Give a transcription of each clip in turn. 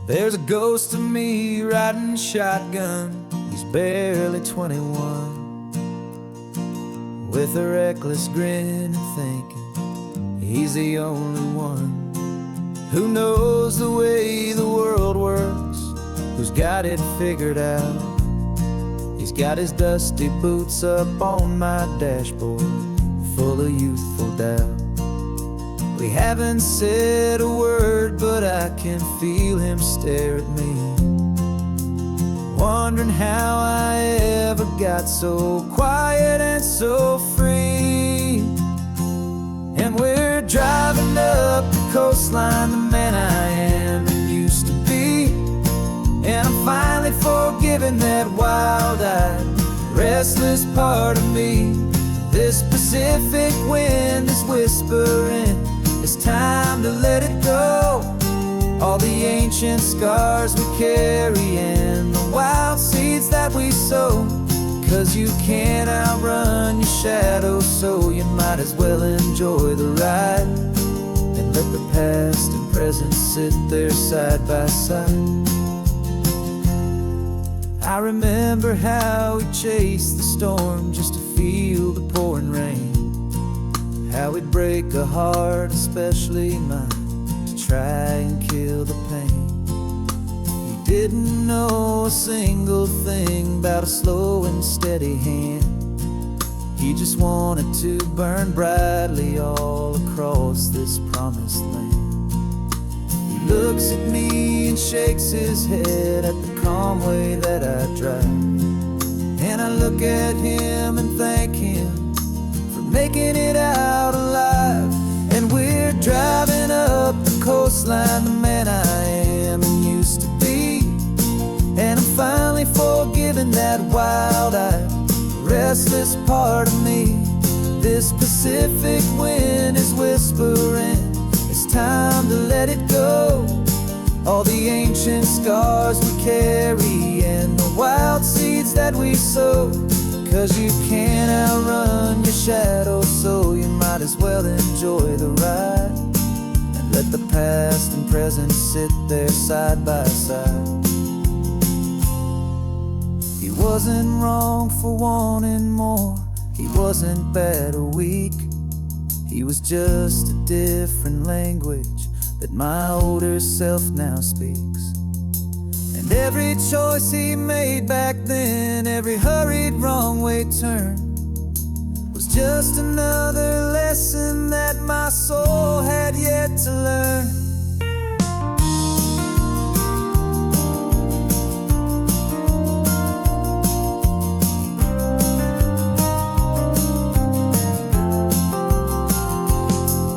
There's a ghost of me riding shotgun. He's barely 21, with a reckless grin and thinking he's the only one who knows the way the world works, who's got it figured out. He's got his dusty boots up on my dashboard, full of youthful doubt. We haven't said a word, but I can feel him stare at me, wondering how I ever got so quiet and so free. And we're driving up the coastline, the man I am and used to be. And I'm finally forgiving that wild-eyed, restless part of me. This Pacific wind is whispering, it's time to let it go. All the ancient scars we carry and the wild seeds that we sow. 'Cause you can't outrun your shadow, so you might as well enjoy the ride and let the past and present sit there side by side. I remember how we chased the storm just to feel the pouring rain, how we'd break a heart, especially mine, to try and kill the pain. He didn't know a single thing about a slow and steady hand. He just wanted to burn brightly all across this promised land. He looks at me and shakes his head at the calm way that I drive, and I look at him and thank him for making it out alive. And we're driving up the coastline, the man I am and used to be. And I'm finally forgiving that wild-eyed, restless part of me. This Pacific wind is whispering, it's time to let it go. All the ancient scars we carry and the wild seeds that we sow. 'Cause you can't outrun your shadow, so you might as well enjoy the ride and let the past and present sit there side by side. He wasn't wrong for wanting more, he wasn't bad or weak. He was just a different language that my older self now speaks. And every choice he made back then, every hurried wrong way turn, was just another lesson that my soul had yet to learn.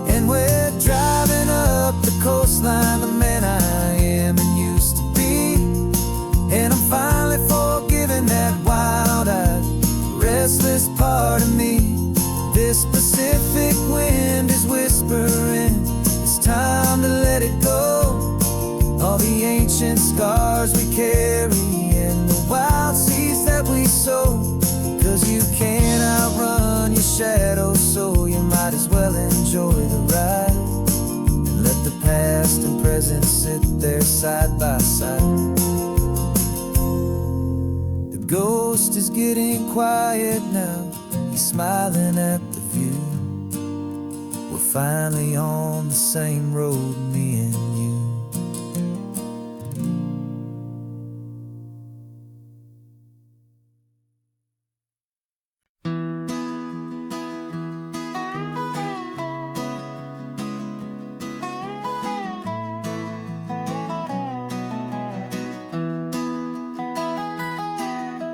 And we're driving up the coastline, the man I am and used to be. And I'm finally forgiving that wild-eyed, restless part of me. This Pacific wind is whispering, it's time to let it go. All the ancient scars we carry and the wild seeds that we sow. 'Cause you can't outrun your shadow, so you might as well enjoy the ride and let the past and present sit there side by side. The ghost is getting quiet now, he's smiling at the view. We're finally on the same road, me and you.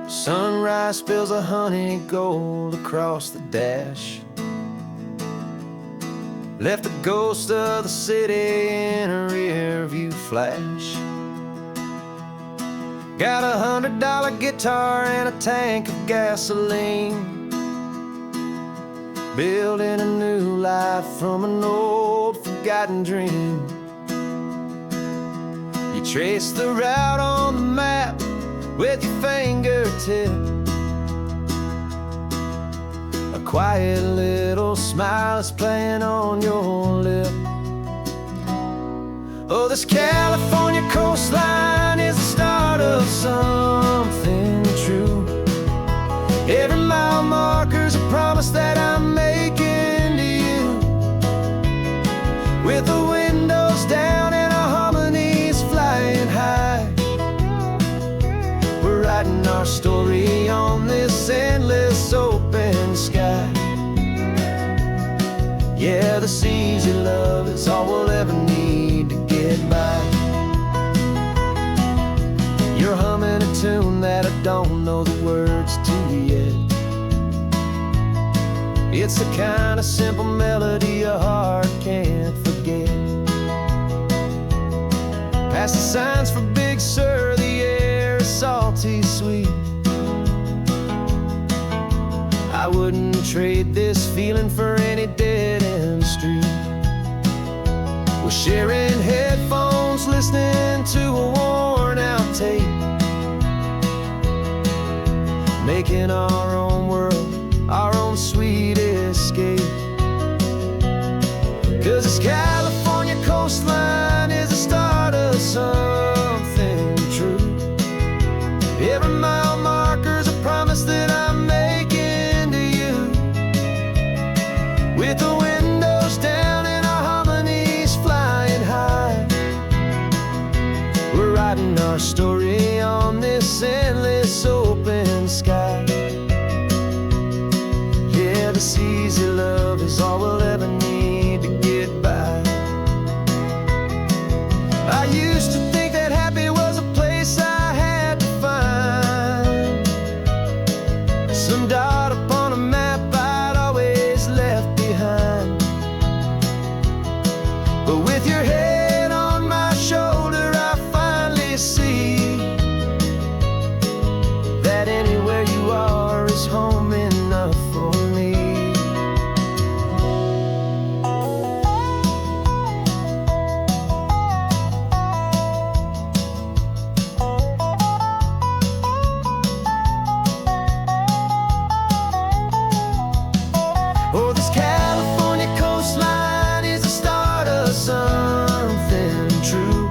Sunrise spills a honey gold across the dash, left the ghost of the city in a rear view flash. Got a $100 guitar and a tank of gasoline, building a new life from an old forgotten dream. You trace the route on the map with your fingertip, a quiet little smile is playing on your lip. Oh, this California coastline is the start of something true. Every mile marker's a promise that I'm making to you. With the windows down and our harmonies flying high, we're writing our story on this endless open sky. Yeah, this easy love is all we'll ever need to get by. You're humming a tune that I don't know the words to yet. It's the kind of simple melody a heart can't forget. Past the signs for Big Sur, the air is salty sweet. I wouldn't trade this feeling for any dead-end street. We're sharing headphones, listening to a worn-out tape, making our own world, our own sweet escape. 'Cause this California coastline is the start of something true. Every mile marker's a promise that I'm making to you. With the windows down and our harmonies flying high, we're writing our story on this endless open sky. Yeah, this easy love is all we'll ever need to get by. I used to think that happy was a place I had to find, some dot upon a map I'd always left behind. But with your head on my shoulder, I finally see that anywhere you are is home enough for me. Oh, this California coastline is the start of something true.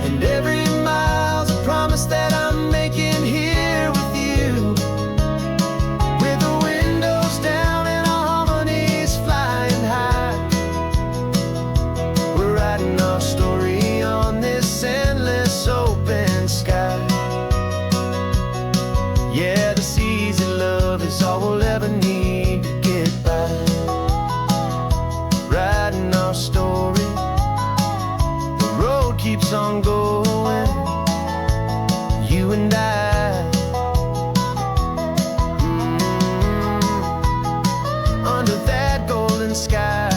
And every mile's a promise that I'm making here with you. With the windows down and our harmonies flying high, we're writing our story on this endless open sky. Yeah, this easy love is all we'll ever need to get by. Writing our story, the road keeps on going, you and I, under that golden sky.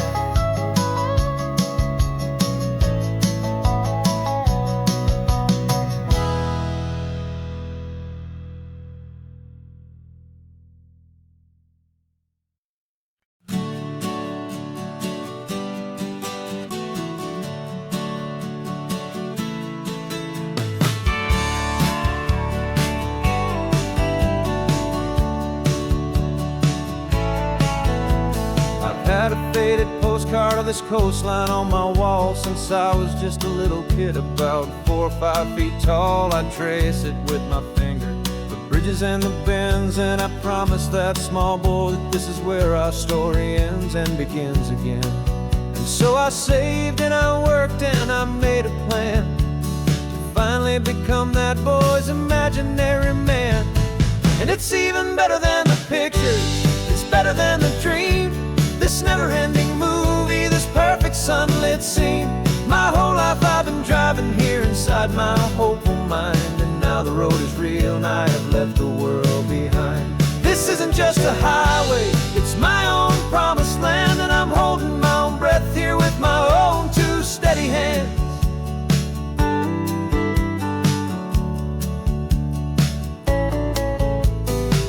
Had a faded postcard of this coastline on my wall since I was just a little kid, about 4 or 5 feet tall. I trace it with my finger, the bridges and the bends, and I promised that small boy that this is where our story ends and begins again. And so I saved and I worked and I made a plan to finally become that boy's imaginary man. And it's even better than the pictures, it's better than the dream. This never-ending movie, this perfect sunlit scene. My whole life I've been driving here inside my hopeful mind, and now the road is real and I have left the world behind. This isn't just a highway, it's my own promised land, and I'm holding my own breath here with my own 2 steady hands.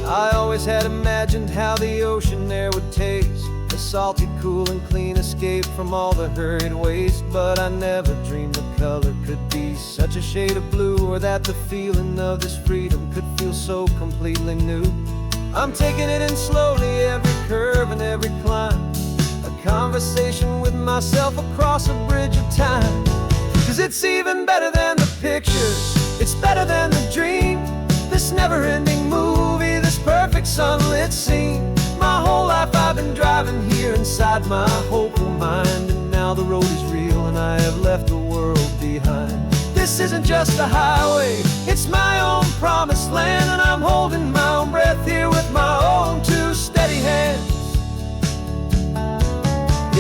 I always had imagined how the ocean air would taste, a salty, cool and clean escape from all the hurried waste. But I never dreamed the color could be such a shade of blue, or that the feeling of this freedom could feel so completely new. I'm taking it in slowly, every curve and every climb, a conversation with myself across a bridge of time. 'Cause it's even better than the pictures, it's better than the dream. This never-ending movie, this perfect sunlit scene. My whole life I've been driving here inside my hopeful mind, and now the road is real and I have left the world behind. This isn't just a highway, it's my own promised land, and I'm holding my own breath here with my own two steady hands.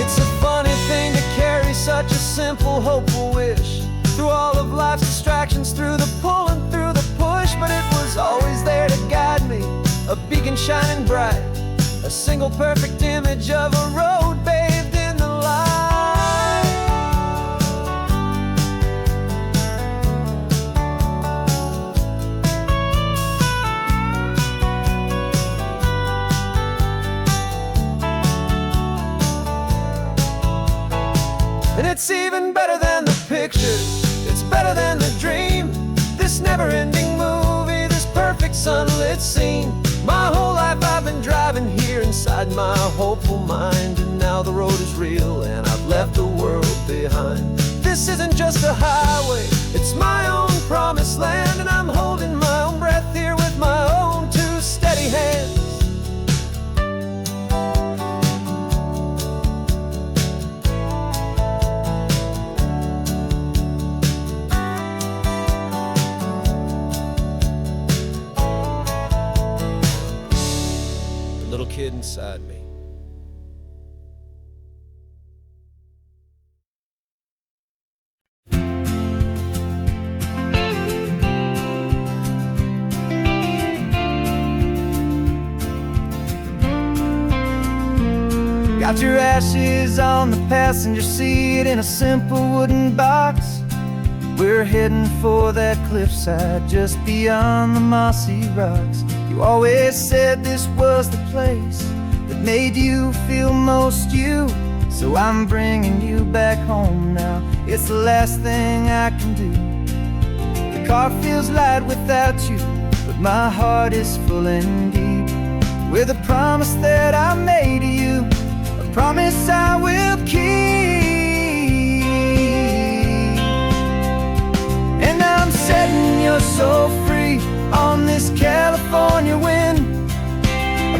It's a funny thing to carry such a simple, hopeful wish through all of life's distractions, through the pull and through the push. But it was always there to guide me, a beacon shining bright, a single perfect image of a road bathed in the light. And it's even better than the pictures, it's better than the dream. This never-ending movie, this perfect sunlit scene. My whole life I've been driving here inside my hopeful mind, and now the road is real and I've left the world behind. This isn't just a highway, it's my own promised land, and I'm holding my own breath here with my own two steady hands. Little kid inside me. Got your ashes on the passenger seat in a simple wooden box. We're heading for that cliffside just beyond the mossy rocks. You always said this was the place that made you feel most you, so I'm bringing you back home now. It's the last thing I can do. The car feels light without you, but my heart is full and deep with a promise that I made to you, a promise I will keep. And I'm setting your soul free on this California wind,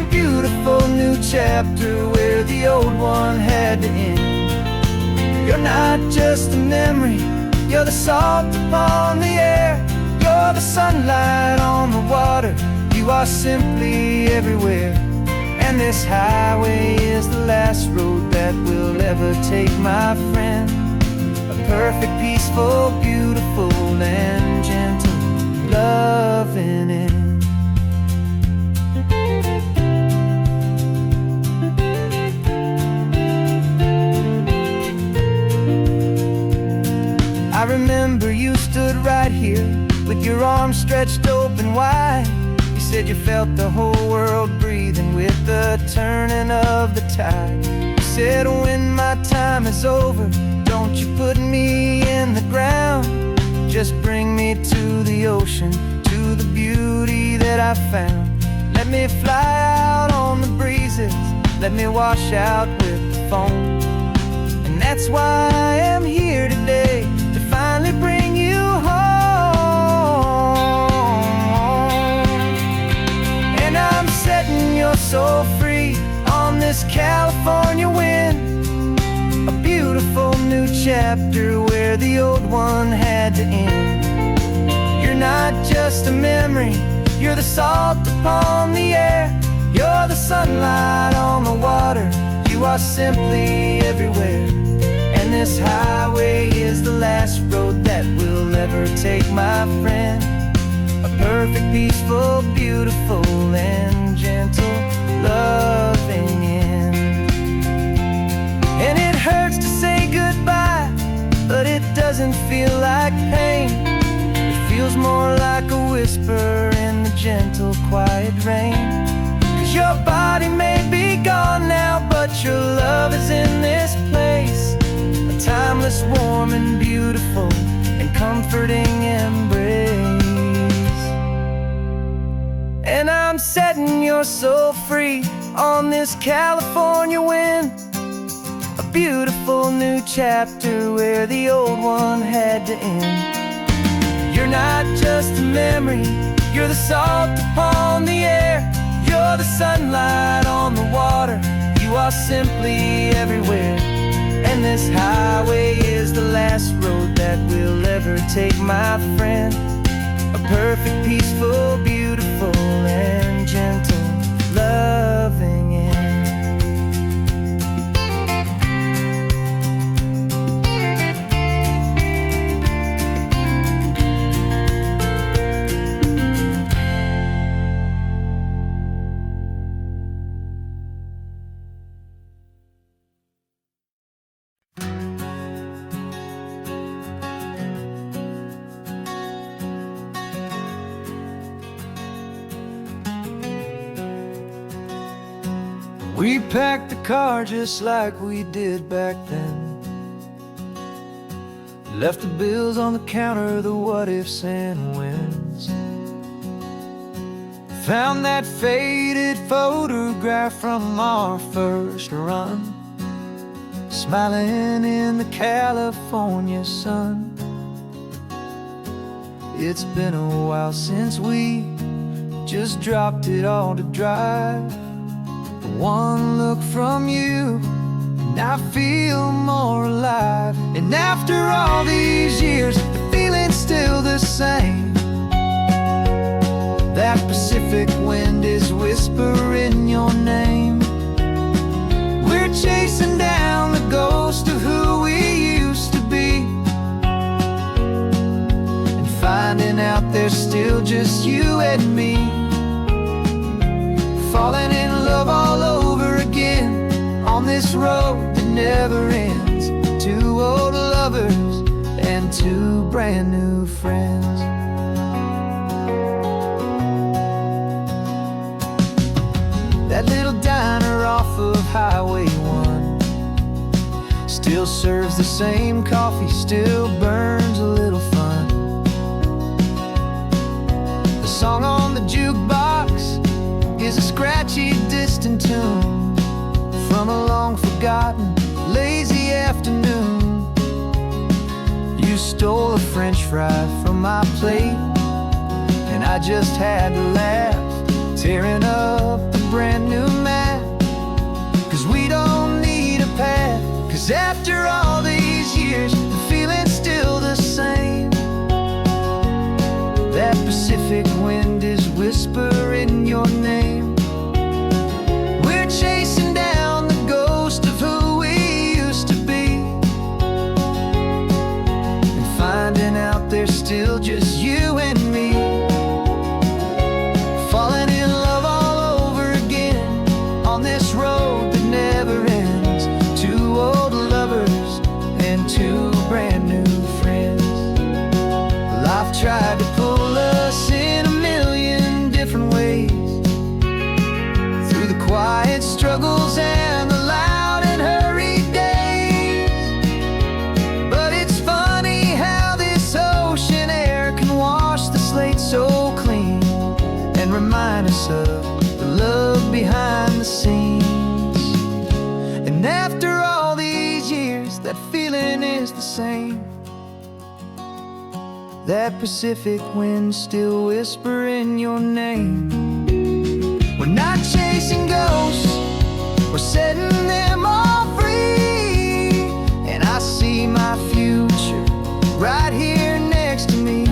a beautiful new chapter where the old one had to end. You're not just a memory, you're the salt upon the air, you're the sunlight on the water, you are simply everywhere. And this highway is the last road that we'll ever take, my friend. A perfect, peaceful, beautiful, and gentle loving end. I remember you stood right here with your arms stretched open wide. You said you felt the whole world breathing with the turning of the tide. You said when my time is over, don't you put me in the ground, just bring me to the ocean, to the beauty that I found. Let me fly out on the breezes, let me wash out with the foam. And that's why I am here today, to finally bring you home. And I'm setting your soul free on this California wind, a beautiful new chapter where the old one had to end. You're not just a memory, you're the salt upon the air, you're the sunlight on the water, you are simply everywhere. And this highway is the last road that we'll ever take, my friend. A perfect, peaceful, beautiful, and gentle loving end. And it hurts to say goodbye, but it doesn't feel like pain. It feels more like a whisper in the gentle, quiet rain. 'Cause your body may be gone now, but your love is in this place, a timeless, warm, and beautiful, and comforting embrace. And I'm setting your soul free on this California wind, a beautiful new chapter where the old one had to end. You're not just a memory, you're the salt upon the air. You're the sunlight on the water, you are simply everywhere. And this highway is the last road that we'll ever take, my friend. A perfect, peaceful, beautiful, and gentle, loving end. We packed the car just like we did back then. Left the bills on the counter, the what ifs and whens. Found that faded photograph from our first run, smiling in the California sun. It's been a while since we just dropped it all to drive. One look from you, and I feel more alive. And after all these years, the feeling's still the same. That Pacific wind is whispering your name. We're chasing down the ghost of who we used to be, and finding out there's still just you and me. Falling in love all over again on this road that never ends. Two old lovers and two brand new friends. That little diner off of Highway 1 still serves the same coffee, still burns a little fun. The song on the jukebox is a scratchy, distant tune from a long-forgotten, lazy afternoon. You stole a French fry from my plate, and I just had to laugh, tearing up a brand new map. 'Cause we don't need a path, 'cause after all these years, the feeling's still the same. That Pacific wind is whispering your name. We're chasing down the ghost of who we used to be, and finding out there's still just you and me. Falling in love all over again on this road that never ends. Two old lovers and two brand new friends. Life tried to pull us in a million different ways, through the quiet struggles and the loud and hurried days. But it's funny how this ocean air can wash the slate so clean, and remind us of the love behind the scenes. And after all these years, that feeling is the same. That Pacific wind still whispering your name. We're not chasing ghosts, we're setting them all free. And I see my future right here next to me.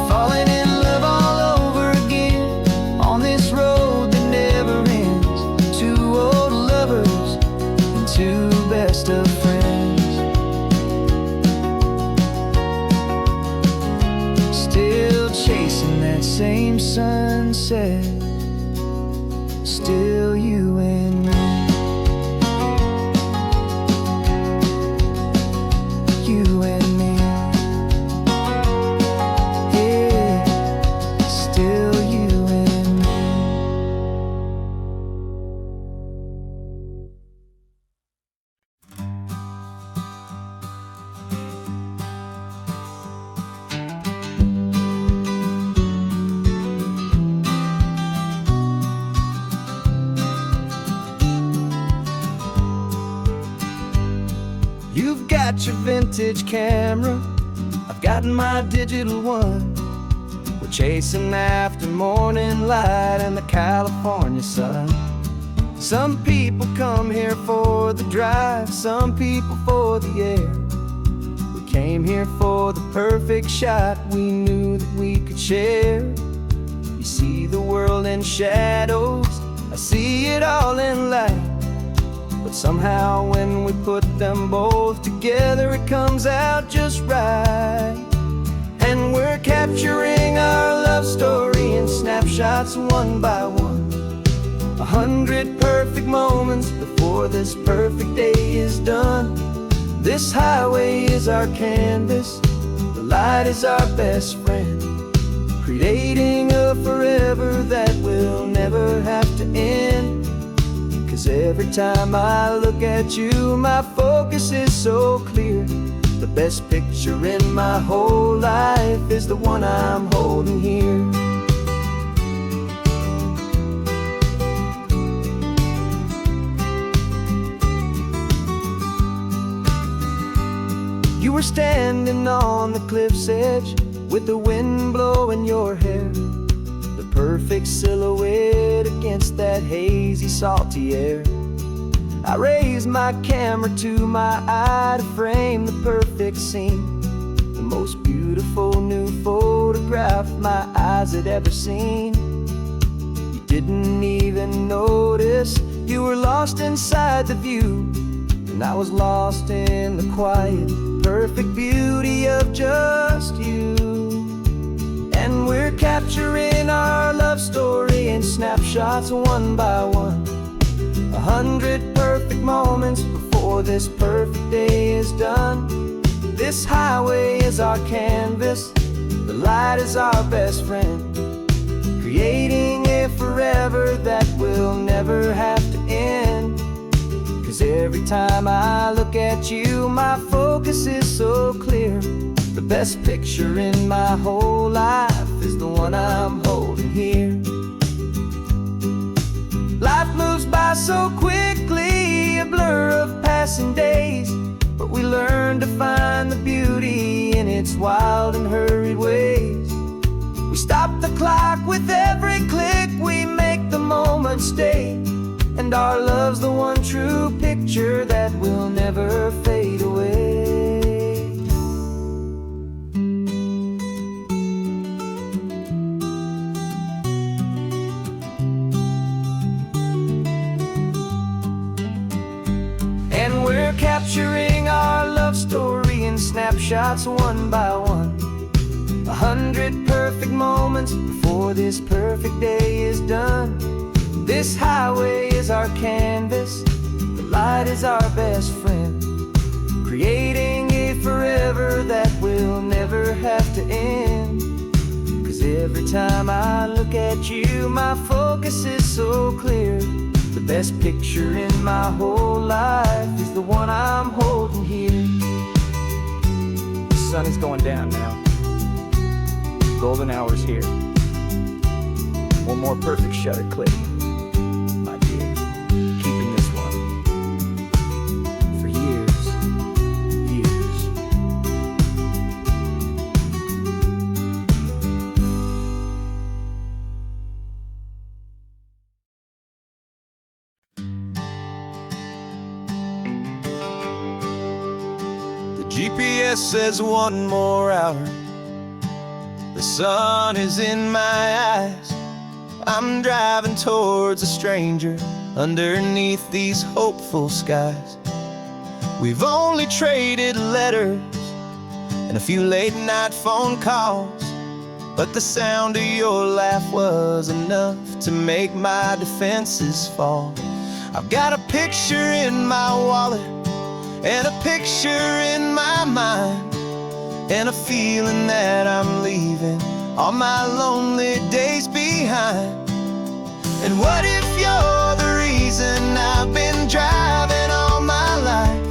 Falling in love all over again on this road that never ends. Two old lovers and two best of friends. Still chasing that same sunset, still you and me. You and me. Yeah, still you and me. You've got your vintage camera, I've got my digital one. We're chasing after morning light and the California sun. Some people come here for the drive, some people for the air. We came here for the perfect shot we knew that we could share. You see the world in shadows, I see it all in light. But somehow when we put them both together, it comes out just right. And we're capturing our love story in snapshots one by one. 100 perfect moments before this perfect day is done. This highway is our canvas, the light is our best friend, creating a forever that will never have to end. 'Cause every time I look at you, my focus is so clear. The best picture in my whole life is the one I'm holding here. You were standing on the cliff's edge with the wind blowing your hair, the perfect silhouette against that hazy, salty air. I raised my camera to my eye to frame the perfect scene, the most beautiful new photograph my eyes had ever seen. You didn't even notice you were lost inside the view, and I was lost in the quiet, perfect beauty of just you. And we're capturing our love story in snapshots one by one. 100 perfect moments before this perfect day is done. This highway is our canvas, the light is our best friend, creating a forever that will never have to end. 'Cause every time I look at you, my focus is so clear. The best picture in my whole life is the one I'm holding here. Life moves by so quickly, a blur of passing days, but we learn to find the beauty in its wild and hurried ways. We stop the clock with every click, we make the moment stay, and our love's the one true picture that will never fade away. We're capturing our love story in snapshots one by one. 100 perfect moments before this perfect day is done. This highway is our canvas, the light is our best friend, creating a forever that will never have to end. 'Cause every time I look at you, my focus is so clear. The best picture in my whole life is the one I'm holding here. The sun is going down now. Golden hour's here. One more perfect shutter click, my dear. Keeping this one for years, years. GPS says one more hour. The sun is in my eyes. I'm driving towards a stranger underneath these hopeful skies. We've only traded letters and a few late night phone calls, but the sound of your laugh was enough to make my defenses fall. I've got a picture in my wallet and a picture in my mind, and a feeling that I'm leaving all my lonely days behind. And what if you're the reason I've been driving all my life,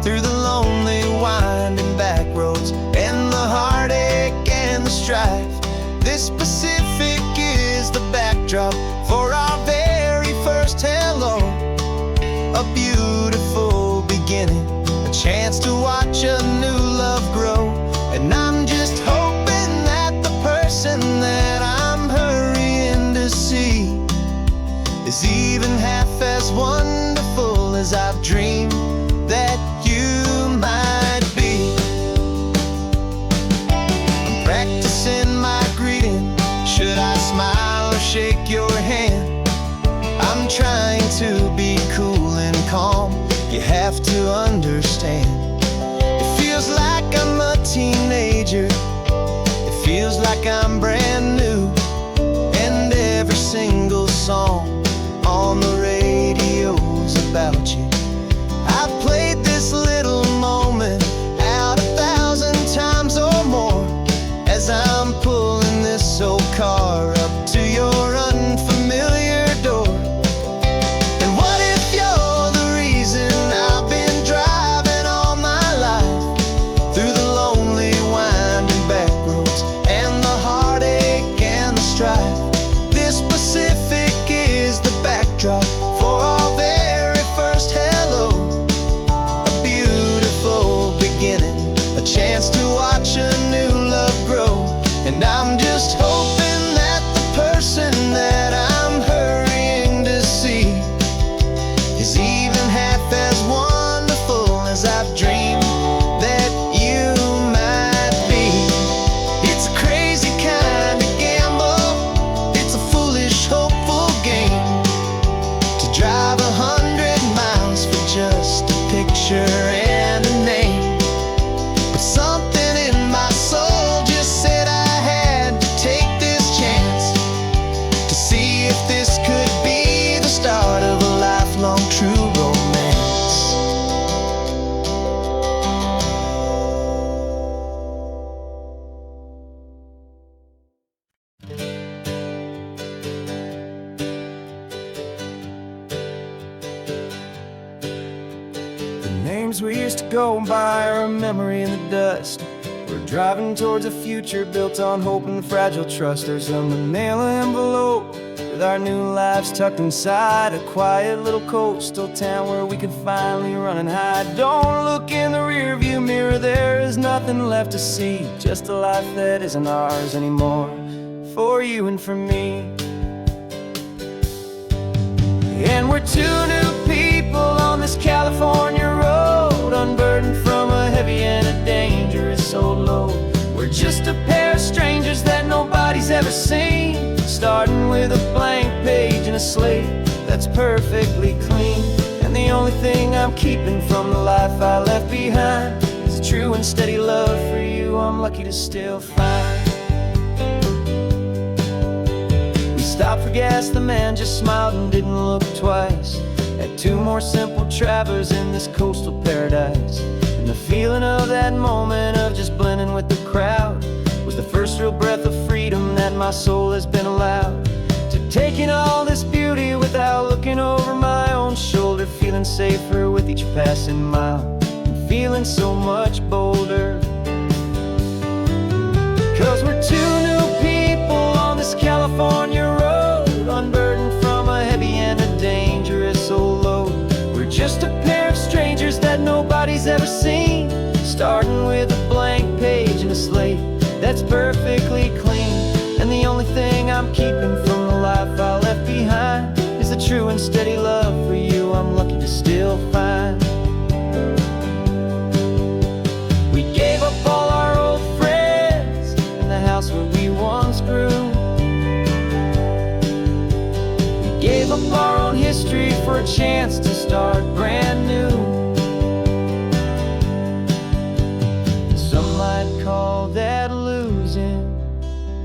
through the lonely winding back roads and the heartache and the strife? This Pacific is the backdrop for our very first hello, a beautiful beginning a chance to watch a new love grow. And I'm just hoping that the person that I'm hurrying to see is even half as wonderful as I've dreamed that you might be. I'm practicing my greeting. Should I smile or shake your hand? I'm trying to be cool and calm. You have to understand. It feels like I'm a teenager. It feels like I'm brand new. And every single song on the radio's about you. I've played this little moment out 1,000 times or more as I'm pulling this old car up to your unfamiliar door. And what if you're the reason I've been driving all my life through the lonely winding back roads and the heartache and the strife? This Pacific is the backdrop for our very first hello. A beautiful beginning, a chance to watch a new love grow. And I'm just hoping that the person that I'm hurrying to see is even half as wonderful as I've dreamed that you might be. It's a crazy kind of gamble. It's a foolish, hopeful game to drive 100 miles for just a picture and a name. But something in my soul just said I had to take this chance to see if this could be the start of a lifelong true romance. The names we used to go by are a memory in the dust. We're driving towards a future built on hope and fragile trust. There's a manila envelope with our new lives tucked inside, a quiet little coastal town where we can finally run and hide. Don't look in the rearview mirror, there is nothing left to see, just a life that isn't ours anymore, for you and for me. And we're two new people on this California road, unburdened from a heavy and a dangerous old load. We're just a pair of strangers that nobody's ever seen, starting with a blank page and a slate that's perfectly clean. And the only thing I'm keeping from the life I left behind is a true and steady love for you I'm lucky to still find. We stopped for gas, the man just smiled and didn't look twice. Had two more simple travelers in this coastal paradise. And the feeling of that moment of just blending with the crowd was the first real breath of freedom that my soul has been allowed to take in all this beauty without looking over my own shoulder, feeling safer with each passing mile and feeling so much bolder. 'Cause we're two new people on this California road, unburdened from a heavy and a dangerous old load. We're just a pair of strangers that nobody's ever seen, starting with a blank page and a slate that's perfectly clean. And the only thing I'm keeping from the life I left behind is the true and steady love for you I'm lucky to still find. We gave up all our old friends and the house where we once grew. We gave up our own history for a chance to start brand new. Some might call that losing,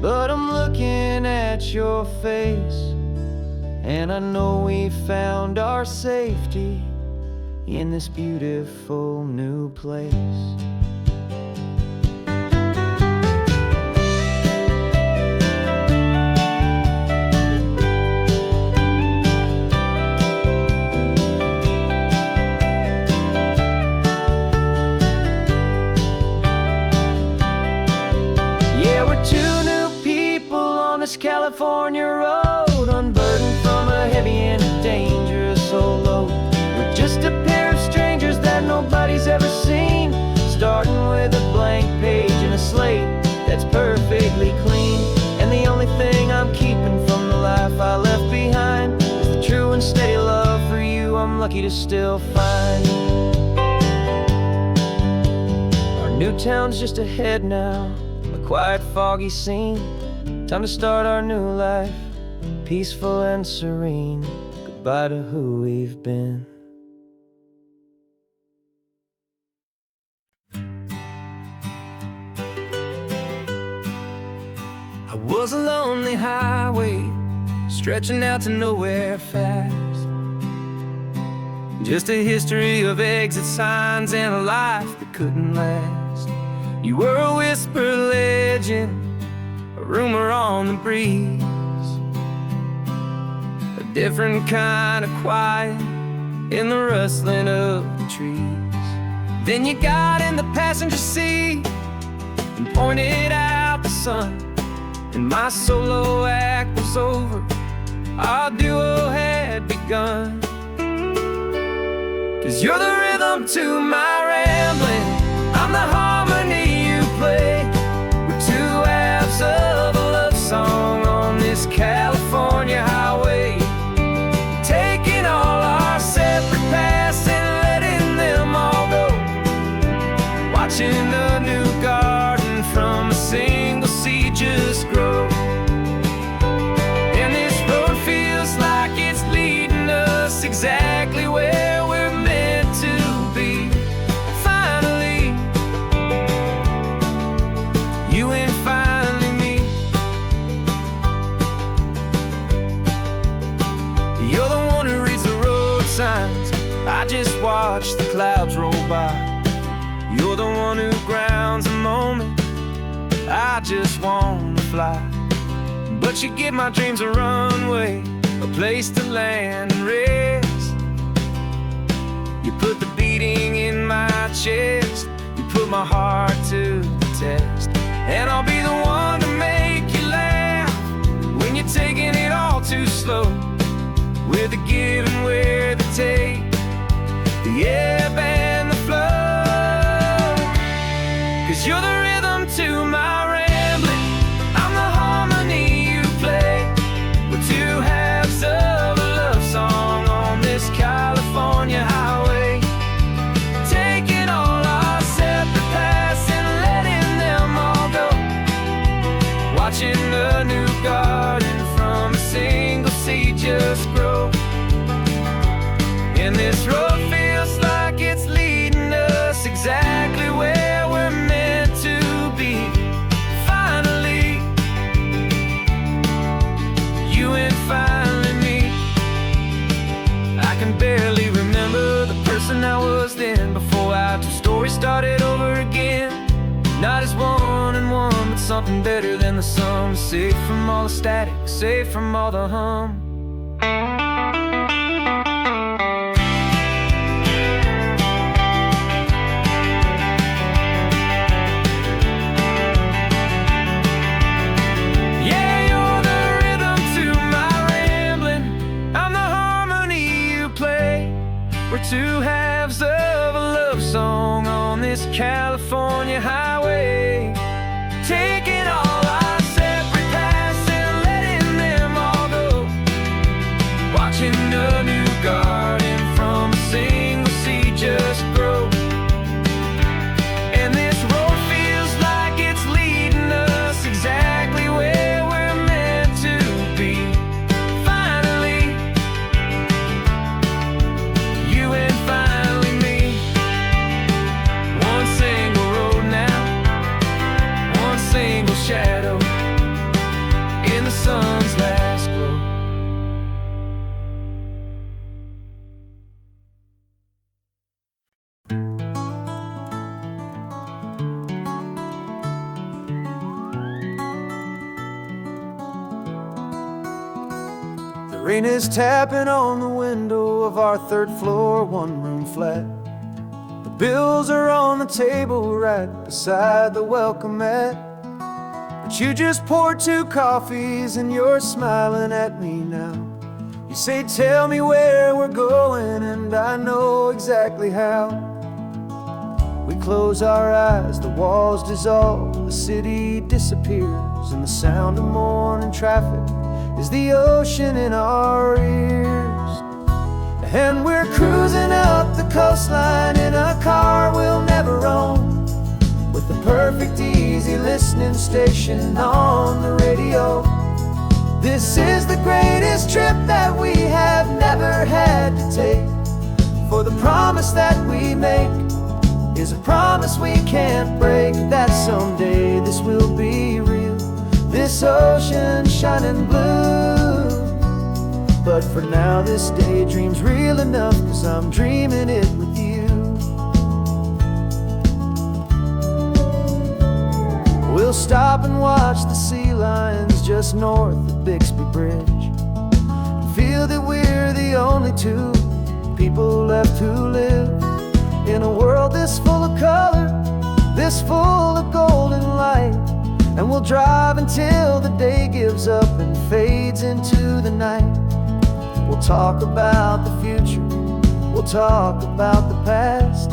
but I'm looking at your face, and I know we found our safety in this beautiful new place. This California road, unburdened from a heavy and a dangerous old load. We're just a pair of strangers that nobody's nobody's ever seen. Starting with a blank page and a slate that's perfectly clean. And the only thing I'm keeping from the life I left behind is the true and steady love for you I'm lucky to still find. Our new town's just ahead now, a quiet, foggy scene. Time to start our new life, peaceful and serene. Goodbye to who we've been. I was a lonely highway, stretching out to nowhere fast. Just a history of exit signs and a life that couldn't last. You were a whisper legend, a rumor on the breeze, a different kind of quiet in the rustling of the trees. Then you got in the passenger seat and pointed out the sun, and my solo act was over, our duo had begun. 'Cause you're the rhythm to my rambling, I'm the harmony you play. We're two halves of a love song on this California highway, taking all our separate paths and letting them all go, watching a new garden from a single seed just grow. And this road feels like it's leading us exactly where we're meant to be. Finally, you and finally me. You're the one who reads the road signs, I just watch the clouds roll by. You're the one who grounds the moment, I just wanna fly. But you give my dreams a runway, a place to land and rest. You put the beating in my chest, you put my heart to the test. And I'll be the one to make you laugh when you're taking it all too slow, with the give and with the take, the ebb and the flow. 'Cause you're the rhythm to my rambling, I'm the harmony you play. We're two halves of a love song on this California highway, taking all our separate paths and letting them all go, watching a new garden from a single seed just grow. And this road feels like it's leading us exactly where we're meant to be. Finally, you and finally me. I can barely remember the person I was then, before our two stories started over again. Not as one and one, but something better than the sum. Safe from all the static, safe from all the hum. We're two halves of a love song on this California highway, taking all our separate paths and letting them all go, watching a new garden from a single seed just grow. And this road feels like it's leading us exactly where we're meant to be. Finally, you and finally me. One single road now, one single shadow in the sun's last glow. The rain is tapping on the window of our third floor, one-room flat. The bills are on the table right beside the welcome mat. But you just poured two coffees and you're smiling at me now. You say, tell me where we're going, and I know exactly how. We close our eyes, the walls dissolve, the city disappears, and the sound of morning traffic is the ocean in our ears. And we're cruising up the coastline in a car we'll never own, with the perfect easy listening station on the radio. This is the greatest trip that we have never had to take, for the promise that we make is a promise we can't break, that someday this will be real, this ocean shining blue. But for now this daydream's real enough, 'cause I'm dreaming it with you. We'll stop and watch the sea lions just north of Bixby Bridge, and feel that we're the only two people left who live in a world this full of color, this full of golden light. And we'll drive until the day gives up and fades into the night. We'll talk about the future, we'll talk about the past,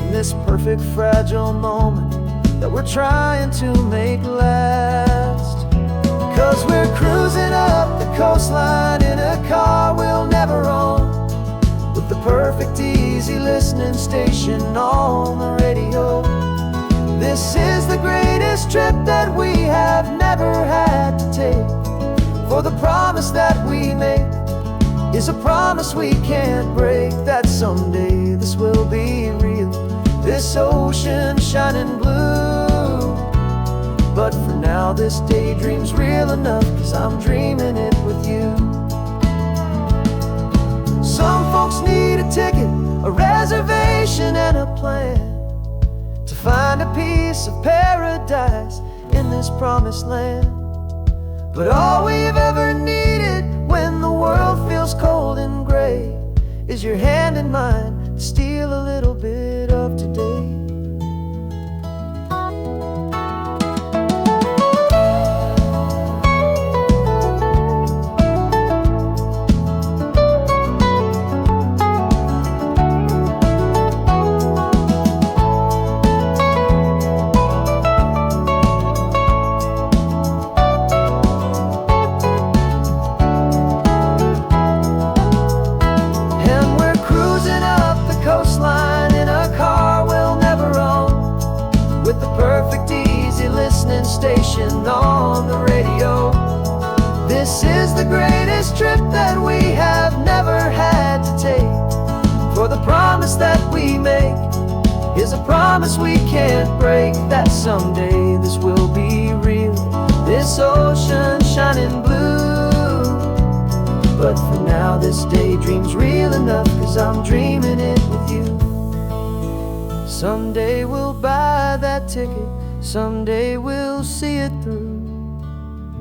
in this perfect fragile moment that we're trying to make last. 'Cause we're cruising up the coastline in a car we'll never own, with the perfect easy listening station on the radio. This is the greatest trip that we have never had to take, for the promise that we make is a promise we can't break, that someday this will be real, this ocean shining blue. But for now this daydream's real enough, 'cause I'm dreaming it with you. Some folks need a ticket, a reservation and a plan to find a piece of paradise in this promised land. But all we've ever needed when the world feels cold and gray is your hand in mine to steal a little bit of today. Station on the radio. This is the greatest trip that we have never had to take, for the promise that we make is a promise we can't break, that someday this will be real, this ocean shining blue. But for now this daydream's real enough, 'cause I'm dreaming it with you. Someday we'll buy that ticket, someday we'll see it through,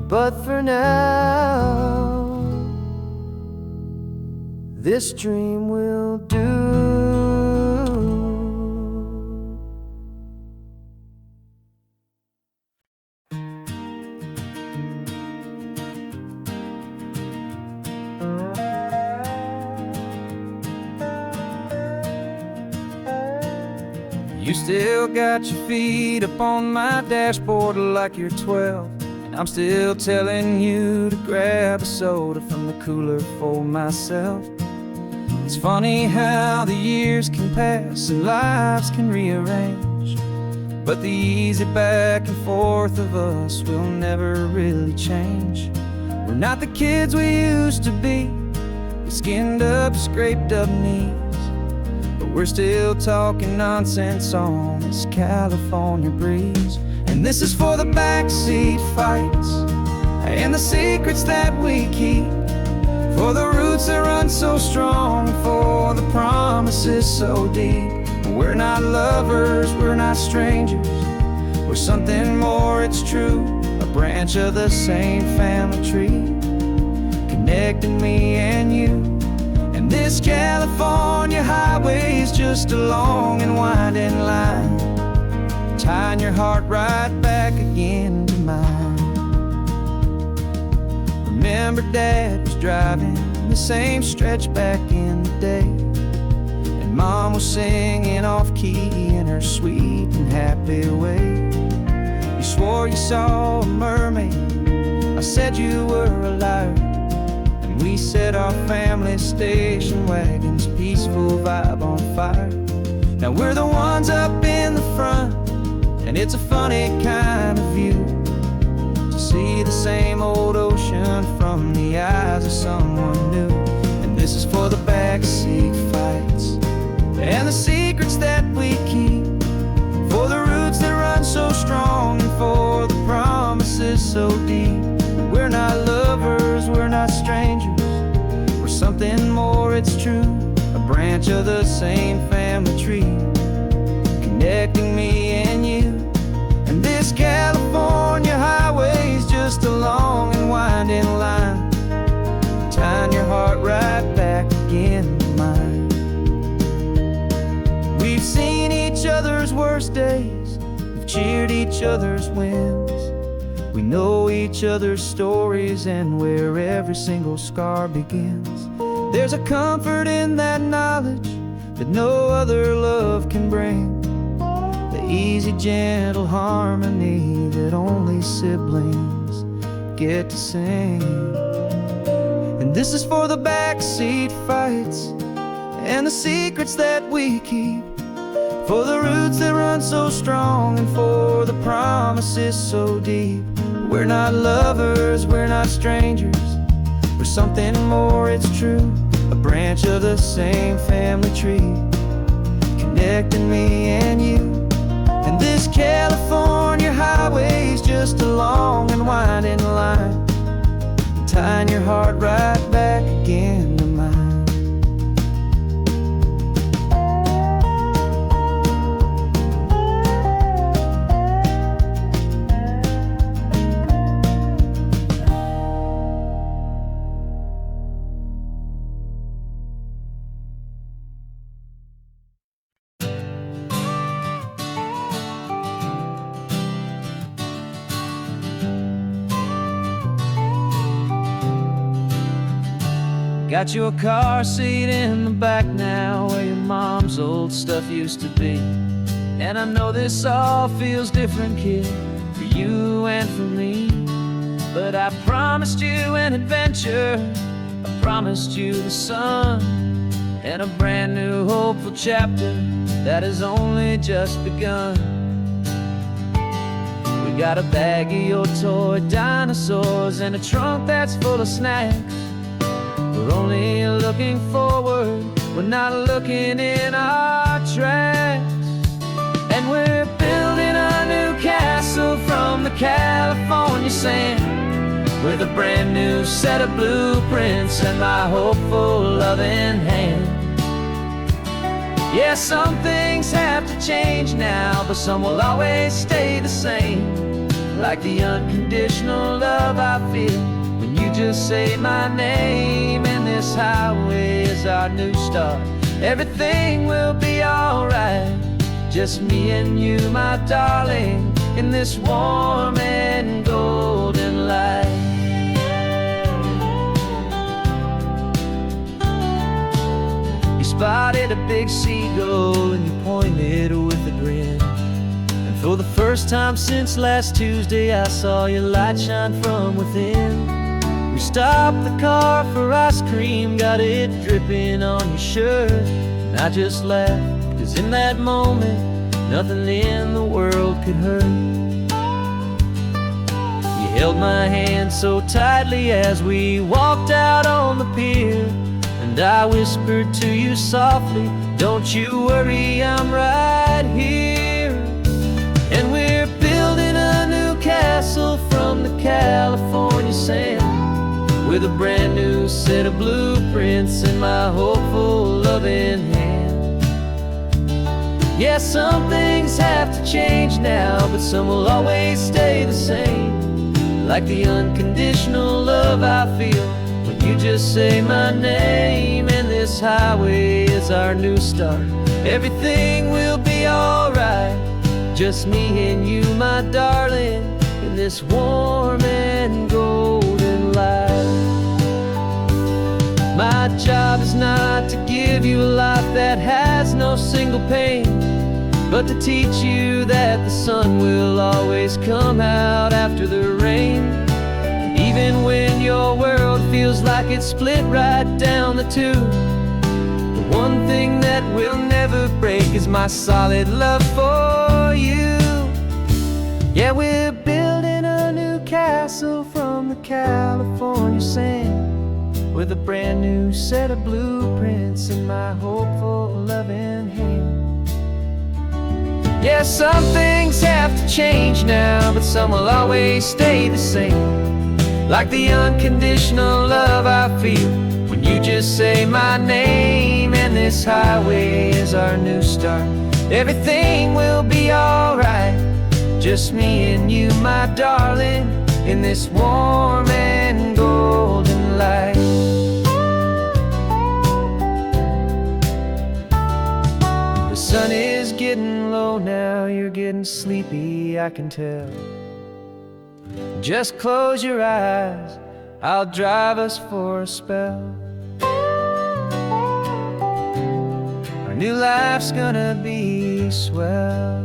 but for now this dream will do. You still got your feet up on my dashboard like you're 12, and I'm still telling you to grab a soda from the cooler for myself. It's funny how the years can pass and lives can rearrange, but the easy back and forth of us will never really change. We're not the kids we used to be, with skinned up, scraped up knees, but we're still talking nonsense on this California breeze. And this is for the backseat fights and the secrets that we keep, for the roots that run so strong, for the promises so deep. We're not lovers, we're not strangers, we're something more, it's true, a branch of the same family tree, connecting me and you. And this California highway is just a long and winding line, tying your heart right back again to mine. Remember Dad was driving the same stretch back in the day, and Mom was singing singing off key in her sweet and happy way. You swore you saw a mermaid, I said you were a liar, and we set our family station wagon's peaceful vibe on fire. Now we're the ones up in the front, and it's a funny kind of view to see the same old ocean from the eyes of someone new. And this is for the backseat fights and the secrets that we keep, for the roots that run so strong and for the promises so deep. We're not lovers, we're not strangers, we're something more, it's true. A branch of the same family tree, connecting me and you. And this California highway's just a long and winding line, tying your heart right back again to mine. We've seen each other's worst days, we've cheered each other's wins. We know each other's stories and where every single scar begins. There's a comfort in that knowledge that no other love can bring, the easy, gentle harmony that only siblings get to sing. And this is for the backseat fights and the secrets that we keep, for the roots that run so strong and for the promises so deep. We're not lovers, we're not strangers, we're something more, it's true. A branch of the same family tree, connecting me and you. And this California highway's just a long and winding line, tying your heart right back again to mine. Got your car seat in the back now, where your mom's old stuff used to be. And I know this all feels different, kid, for you and for me. But I promised you an adventure, I promised you the sun, and a brand new hopeful chapter that has only just begun. We got a bag of your toy dinosaurs and a trunk that's full of snacks. We're only looking forward, we're not looking in our tracks. And we're building a new castle from the California sand, with a brand new set of blueprints and my hopeful loving hand. Yeah, some things have to change now, but some will always stay the same, like the unconditional love I feel when you just say my name. And this highway is our new start, everything will be alright, just me and you, my darling, in this warm and golden light. You spotted a big seagull and you pointed with a grin, and for the first time since last Tuesday I saw your light shine from within. We stopped the car for ice cream, got it dripping on your shirt, and I just laughed, 'cause in that moment nothing in the world could hurt. You held my hand so tightly as we walked out on the pier, and I whispered to you softly, don't you worry, I'm right here. And we're building a new castle from the California sand, with a brand new set of blueprints in my hopeful loving hand. Yeah, some things have to change now, but some will always stay the same, like the unconditional love I feel when you just say my name. And this highway is our new start, everything will be alright, just me and you, my darling, in this warm and golden light. My job is not to give you a life that has no single pain, but to teach you that the sun will always come out after the rain. And even when your world feels like it's split right down the tube, the one thing that will never break is my solid love for you. Yeah, we're building a new castle from the California sand, with a brand new set of blueprints in my hopeful, loving hand. Yeah, some things have to change now, but some will always stay the same. Like the unconditional love I feel when you just say my name. And this highway is our new start. Everything will be alright, just me and you, my darling, in this warm and golden light. The sun is getting low now, you're getting sleepy, I can tell. Just close your eyes, I'll drive us for a spell. Our new life's gonna be swell.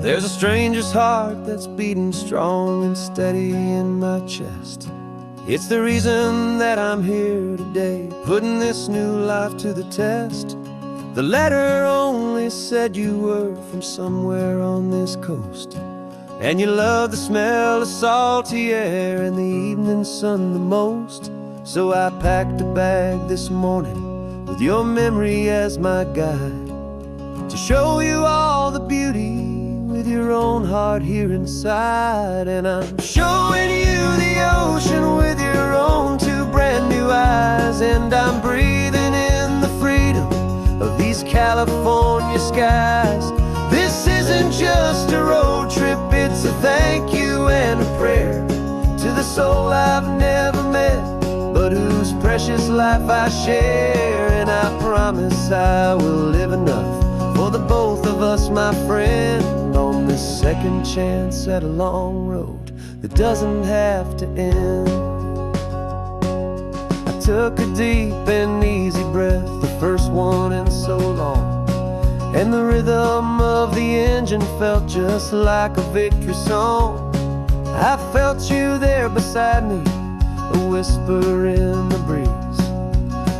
There's a stranger's heart that's beating strong and steady in my chest. It's the reason that I'm here today, putting this new life to the test. The letter only said you were from somewhere on this coast, and you love the smell of salty air and the evening sun the most. So I packed a bag this morning with your memory as my guide, to show you all the beauty with your own heart here inside. And I'm showing you the ocean with your own two brand new eyes, and I'm breathing in the freedom of these California skies. This isn't just a road trip, it's a thank you and a prayer to the soul I've never met, but whose precious life I share. And I promise I will live enough for the both of us, my friend, on this second chance at a long road that doesn't have to end. I took a deep and easy breath, the first one in so long, and the rhythm of the engine felt just like a victory song. I felt you there beside me, a whisper in the breeze,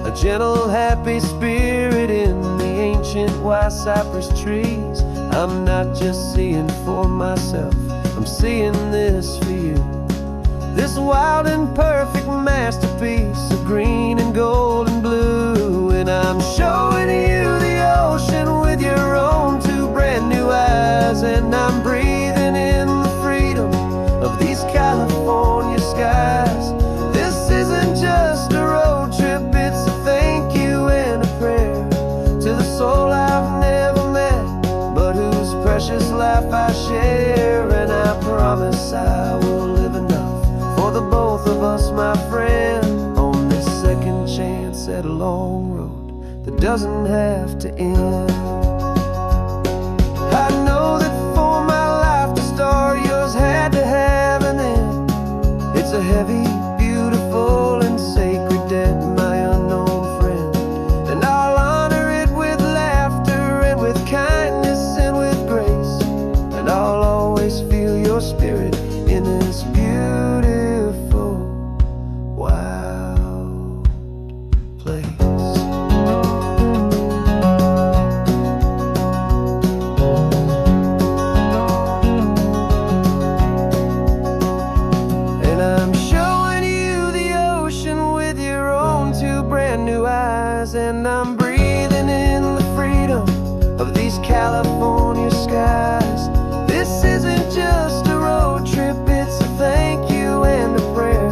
a gentle happy spirit in the ancient white cypress trees. I'm not just seeing for myself, I'm seeing this for you. This wild and perfect masterpiece of green and gold and blue. And I'm showing you the ocean with your own two brand new eyes, and I'm breathing in the freedom of these California skies. This isn't just a road trip, it's a thank you and a prayer to the soul I've never met, but whose precious life I share. And I promise I will live enough for the both of us, my friend, on this second chance at a long road that doesn't have to end. I know that for my life to start, yours had to have an end. It's a heavy, beautiful, and sacred debt, my unknown friend, and I'll honor it with laughter and with kindness and with grace, and I'll always feel your spirit in this beautiful, wild place. And I'm showing you the ocean with your own two brand new eyes, and I'm breathing in the freedom of these California skies. This isn't just a road trip, it's a thank you and a prayer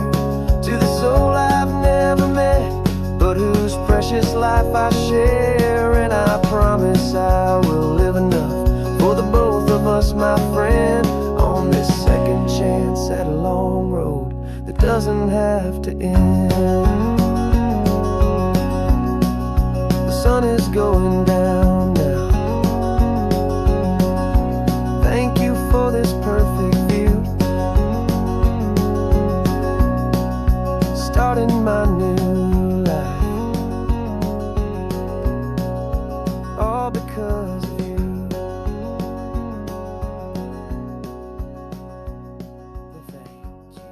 to the soul I've never met, but whose precious life I share. And I promise I will live enough for the both of us, my friend, on this second chance at a long road that doesn't have to end. sun is going down now. Thank you for this perfect view, starting my new life, all because of you. Thank you.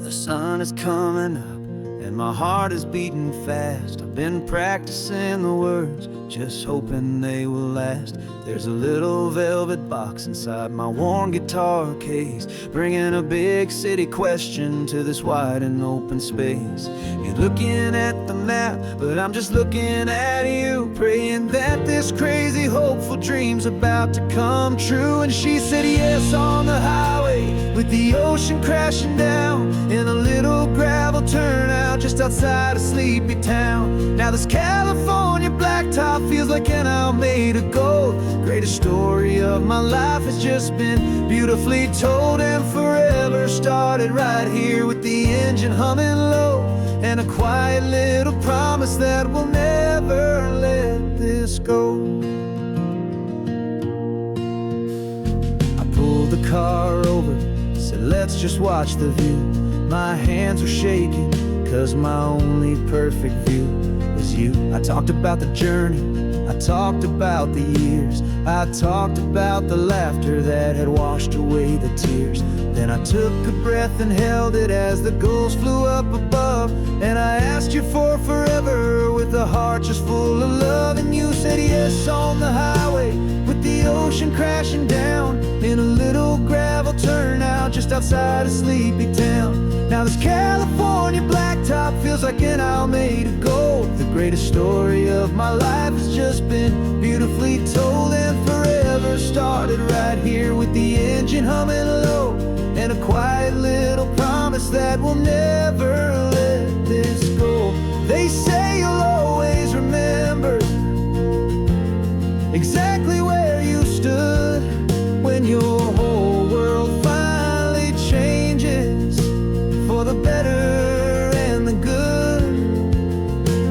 The sun is coming up and my heart is beating fast. I've been practicing the words, just hoping they will last. There's a little velvet box inside my worn guitar case, bringing a big city question to this wide and open space. You're looking at the map, but I'm just looking at you, praying that this crazy hopeful dream's about to come true. And she said yes on the highway, with the ocean crashing down, in a little gravel turnout just outside a sleepy town. Now this California blacktop feels like an hour made of gold. Greatest story of my life has just been beautifully told, and forever started right here with the engine humming low, and a quiet little promise that we'll never let this go. I pulled the car over, said let's just watch the view. My hands were shaking, cause my only perfect view was you. I talked about the journey, I talked about the years, I talked about the laughter that had washed away the tears. Then I took a breath and held it as the gulls flew up above, and I asked you for forever with a heart just full of love. And you said yes on the highway, with the ocean crashing down, in a little gravel turnout just outside a sleepy town. Now this California blacktop feels like an hour made of gold. The greatest story of my life has just been beautifully told, and forever started right here with the engine humming low, and a quiet little promise that we'll never let this go. They say you'll always remember exactly where you stood when your whole world finally changes for the better and the good.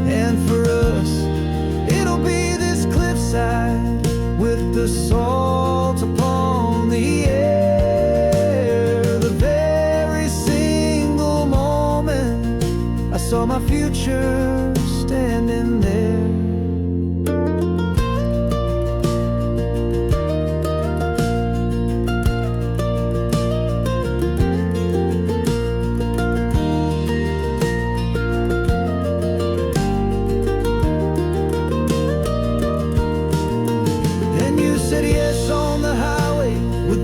And for us, it'll be this cliffside with the salt upon the air. The very single moment I saw my future standing there.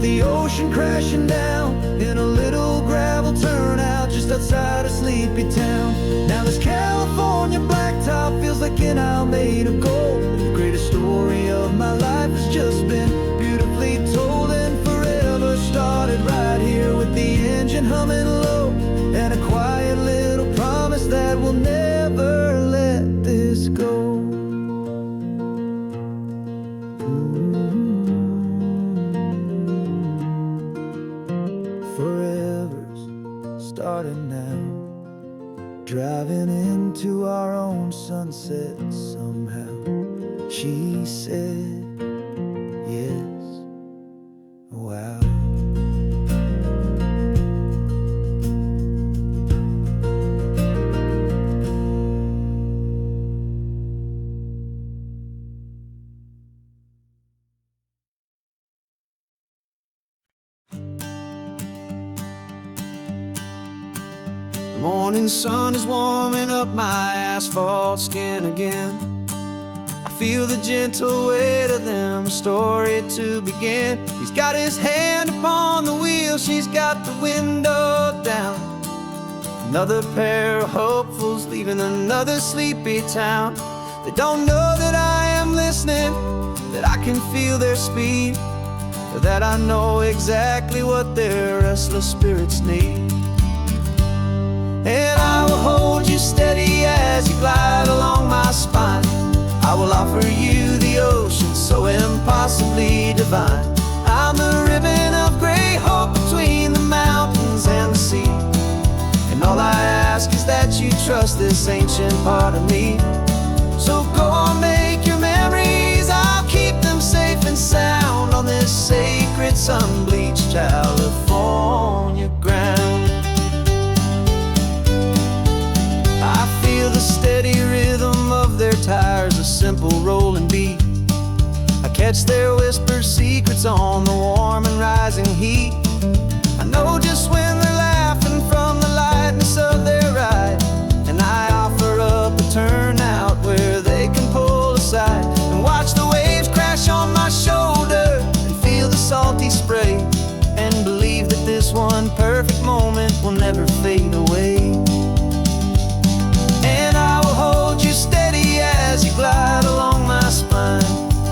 The ocean crashing down, in a little gravel turnout just outside a sleepy town. Now this California blacktop feels like an hour made of gold. The greatest story of my life has just been beautifully told, and forever started right here with the engine humming low, and a quiet little promise that we'll never let this go. Starting now, driving into our own sunset somehow. She said yes, wow. The morning sun is warming up my asphalt skin again. I feel the gentle weight of them, a story to begin. He's got his hand upon the wheel, she's got the window down. Another pair of hopefuls leaving another sleepy town. They don't know that I am listening, that I can feel their speed, or that I know exactly what their restless spirits need. And I will hold you steady as you glide along my spine. I will offer you the ocean so impossibly divine. I'm the ribbon of gray hope between the mountains and the sea. And all I ask is that you trust this ancient part of me. So go on, make your memories, I'll keep them safe and sound on this sacred sun-bleached California ground. I feel the steady rhythm of their tires, a simple rolling beat. I catch their whispered secrets on the warm and rising heat. I know just when they're laughing from the lightness of their ride, and I offer up a turnout where they can pull aside and watch the waves crash on my shoulder and feel the salty spray, and believe that this one perfect moment will never fade away. And I will hold you steady as you glide along my spine.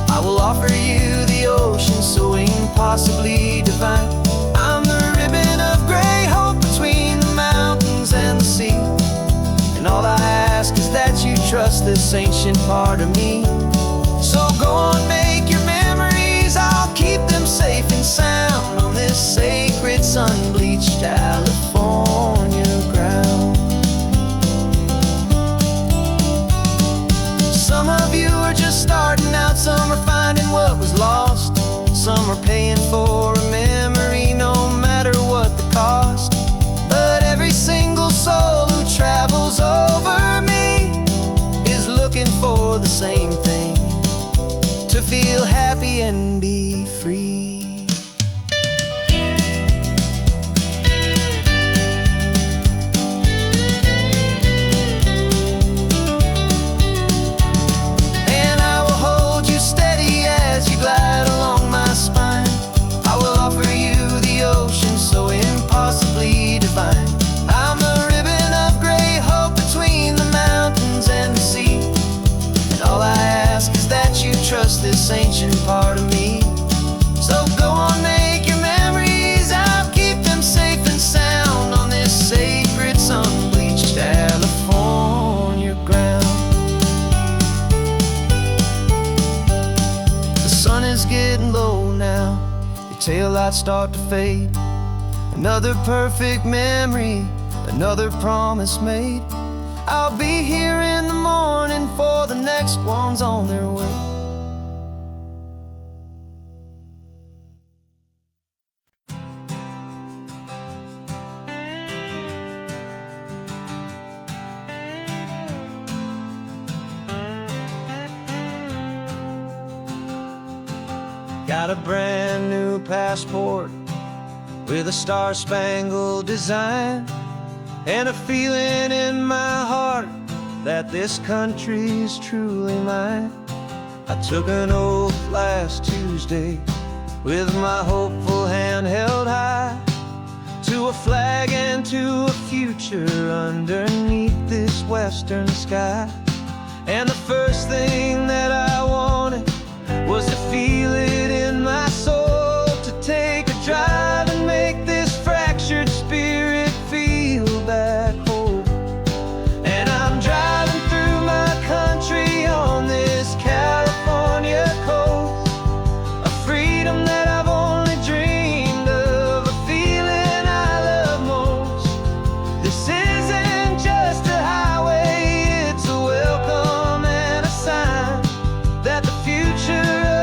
I will offer you the ocean so impossibly divine. I'm the ribbon of gray hope between the mountains and the sea. And all I ask is that you trust this ancient part of me. So go on, make your memories, I'll keep them safe and sound on this sacred sun-bleached California ground. Some of you are just starting out, some are finding what was lost, some are paying for a memory no matter what the cost. But every single soul who travels over me is looking for the same thing, to feel happy and be free. And I will hold you steady as you glide along my spine. I will offer you the ocean so impossibly divine. I'm the ribbon of gray hope between the mountains and the sea. And all I ask is that you trust this ancient part of me. So go on, make your memories, I'll keep them safe and sound on this sacred sun-bleached California ground. The sun is getting low now, your taillights start to fade. Another perfect memory, another promise made. I'll be here in the morning for the next ones on their way. Got a brand new passport with a star-spangled design, and a feeling in my heart that this country's truly mine. I took an oath last Tuesday with my hopeful hand held high, to a flag and to a future underneath this western sky. And the first thing that I wanted was to feel it in my soul, to take a drive and make this fractured spirit feel back home. And I'm driving through my country on this California coast, a freedom that I've only dreamed of, a feeling I love most. This isn't just a highway, it's a welcome and a sign that the future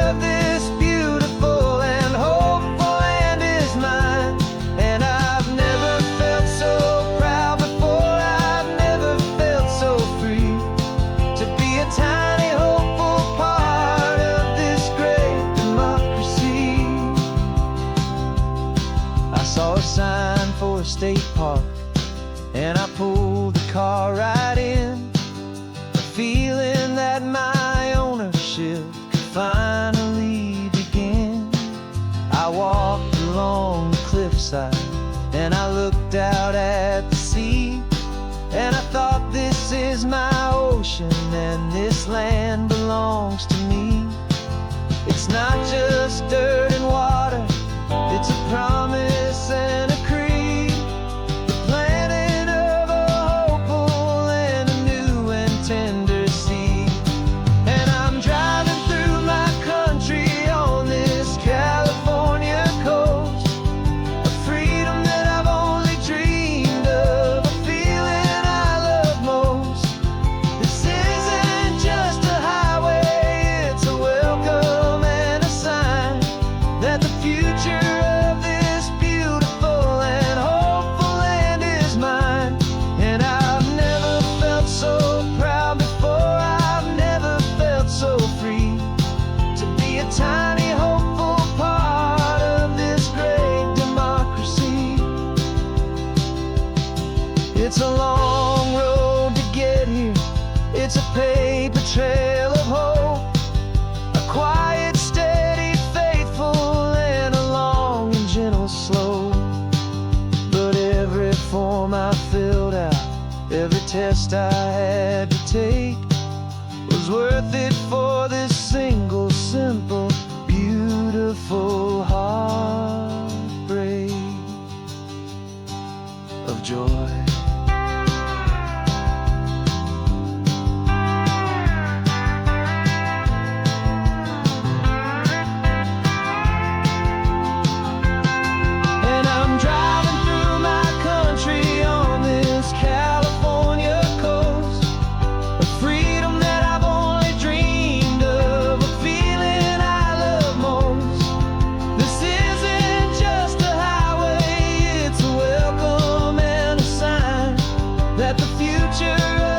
of this beautiful and hopeful land is mine. And I've never felt so proud before, I've never felt so free, to be a tiny hopeful part of this great democracy. I saw a sign for a state park, and I pulled the car right in, a feeling that my ownership could finally begin. I walked along the cliffside and I looked out at the sea, and I thought, this is my ocean and this land belongs to me. It's not just dirt and water, it's a promise and a creed, the planting of a Every test I had to take was worth it for this single, simple, beautiful heartbreak of joy. And I'm driving through my country on this California coast, a freedom that I've only dreamed of, a feeling I love most. This isn't just a highway, it's a welcome and a sign that the future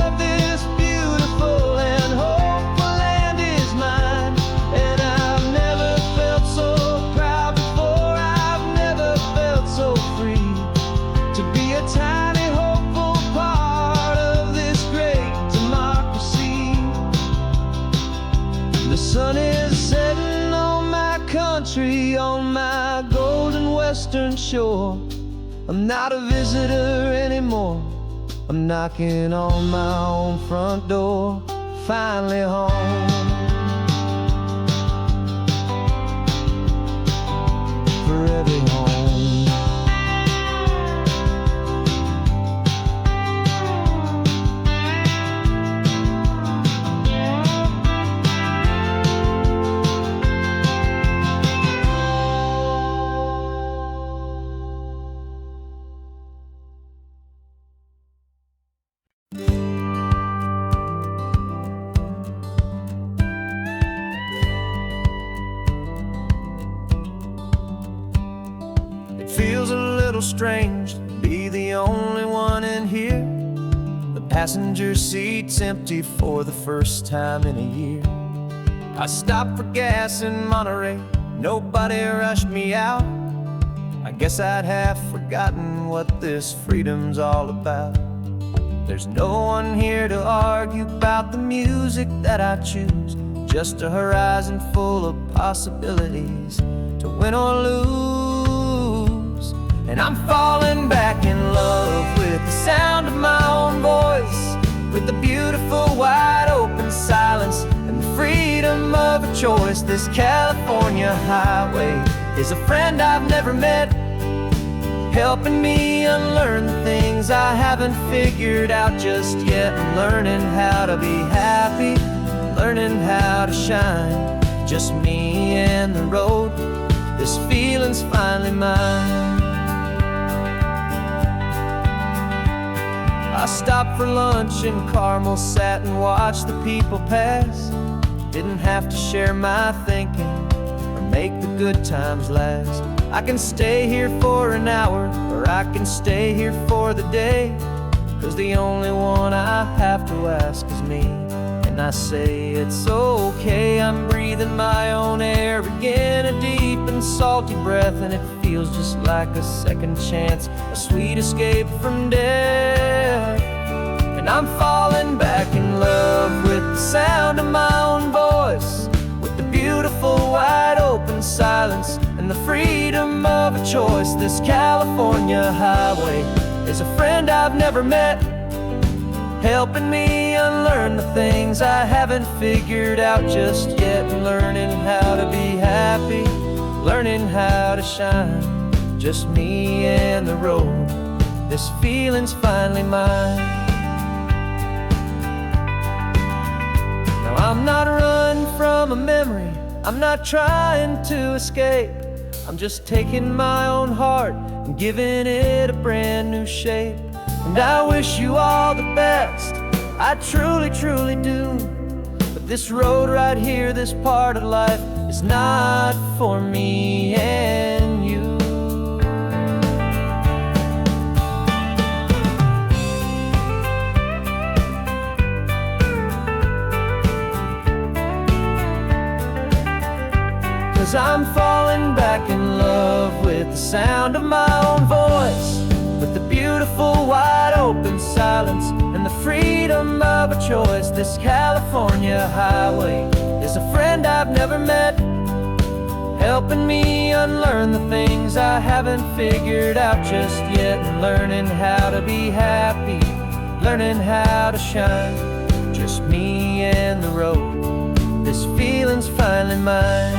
of this beautiful and hopeful land is mine. And I've never felt so proud before, I've never felt so free to be a tiny hopeful part of this great democracy. The sun is setting on my country, on my golden western shore. I'm not a visitor anymore, I'm knocking on my own front door, finally home. Forever home. It feels a little strange to be the only one in here. The passenger seat's empty for the first time in a year. I stopped for gas in Monterey, nobody rushed me out. I guess I'd have forgotten what this freedom's all about. There's no one here to argue about the music that I choose, just a horizon full of possibilities to win or lose. And I'm falling back in love with the sound of my own voice, with the beautiful wide open silence and the freedom of a choice. This California highway is a friend I've never met, helping me unlearn the things I haven't figured out just yet. I'm learning how to be happy, learning how to shine, just me and the road. This feeling's finally mine. I stopped for lunch in Carmel, sat and watched the people pass. Didn't have to share my thinking or make the good times last. I can stay here for an hour, or I can stay here for the day, 'cause the only one I have to ask is me. And I say it's okay, I'm breathing my own air again, a deep and salty breath, and it feels just like a second chance, a sweet escape from death. And I'm falling back in love with the sound of my own voice, with the beautiful wide open silence and the freedom of a choice. This California highway is a friend I've never met, helping me unlearn the things I haven't figured out just yet. Learning how to be happy, learning how to shine, just me and the road. This feeling's finally mine. Now I'm not running from a memory, I'm not trying to escape. I'm just taking my own heart and giving it a brand new shape. And I wish you all the best, I truly, truly do. But this road right here, this part of life, is not for me and you. 'Cause I'm falling back in love with the sound of my own voice, with the beautiful wide open silence and the freedom of a choice. This California highway is a friend I've never met, helping me unlearn the things I haven't figured out just yet. And learning how to be happy, learning how to shine. Just me and the road, this feeling's finally mine.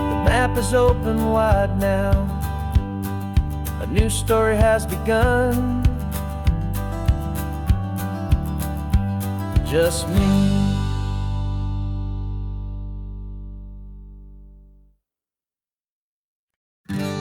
The map is open wide now, a new story has begun. Just me.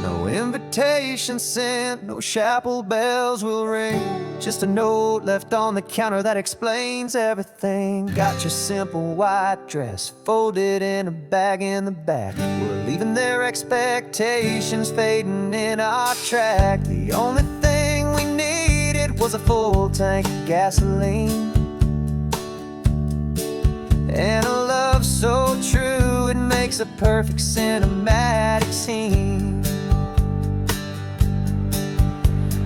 No invitation sent, no chapel bells will ring. Just a note left on the counter that explains everything. Got your simple white dress folded in a bag in the back. We're leaving their expectations fading in our track. The only thing we needed was a full tank of gasoline, and a love so true it makes a perfect cinematic scene.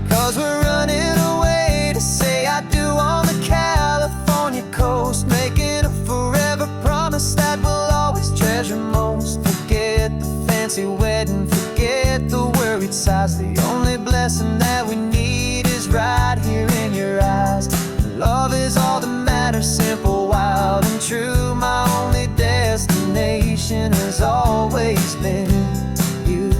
'Cause we're running away to say I do on the California coast, making a forever promise that we'll always treasure most. Forget the fancy wedding, forget the worried sighs. The only blessing that we need is right here in your eyes. Love is all that matters, simple, wild, and true. My only destination has always been you.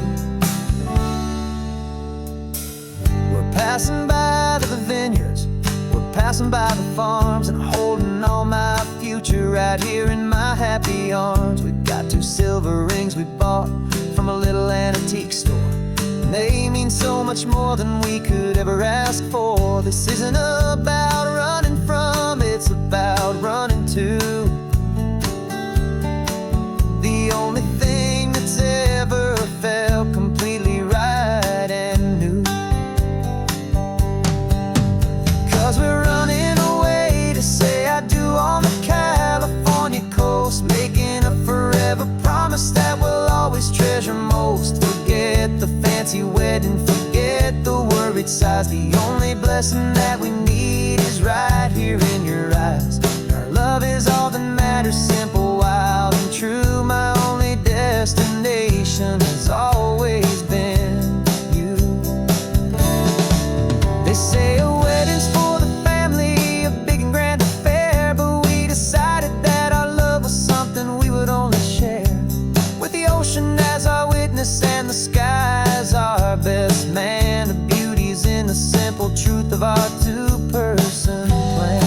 We're passing by the vineyards, we're passing by the farms, and holding all my future right here in my happy arms. We've got 2 silver rings we bought from a little antique store. They mean so much more than we could ever ask for. This isn't about running from, it's about running to the only thing that's ever felt completely right and new. 'Cause we're running away to say I do on the California coast, making a forever promise that we'll always treasure most. Forget the fancy wedding, forget the worried sighs. The only blessing that we need is right here in your eyes. Our love is all that matters, simple, wild, and true. My only destination has always been you. They say a wedding's for the family, a big and grand affair, but we decided that our love was something we would only share with the ocean as our witness and the sky as our best man. The beauty's in the simple truth of our 2-person plan.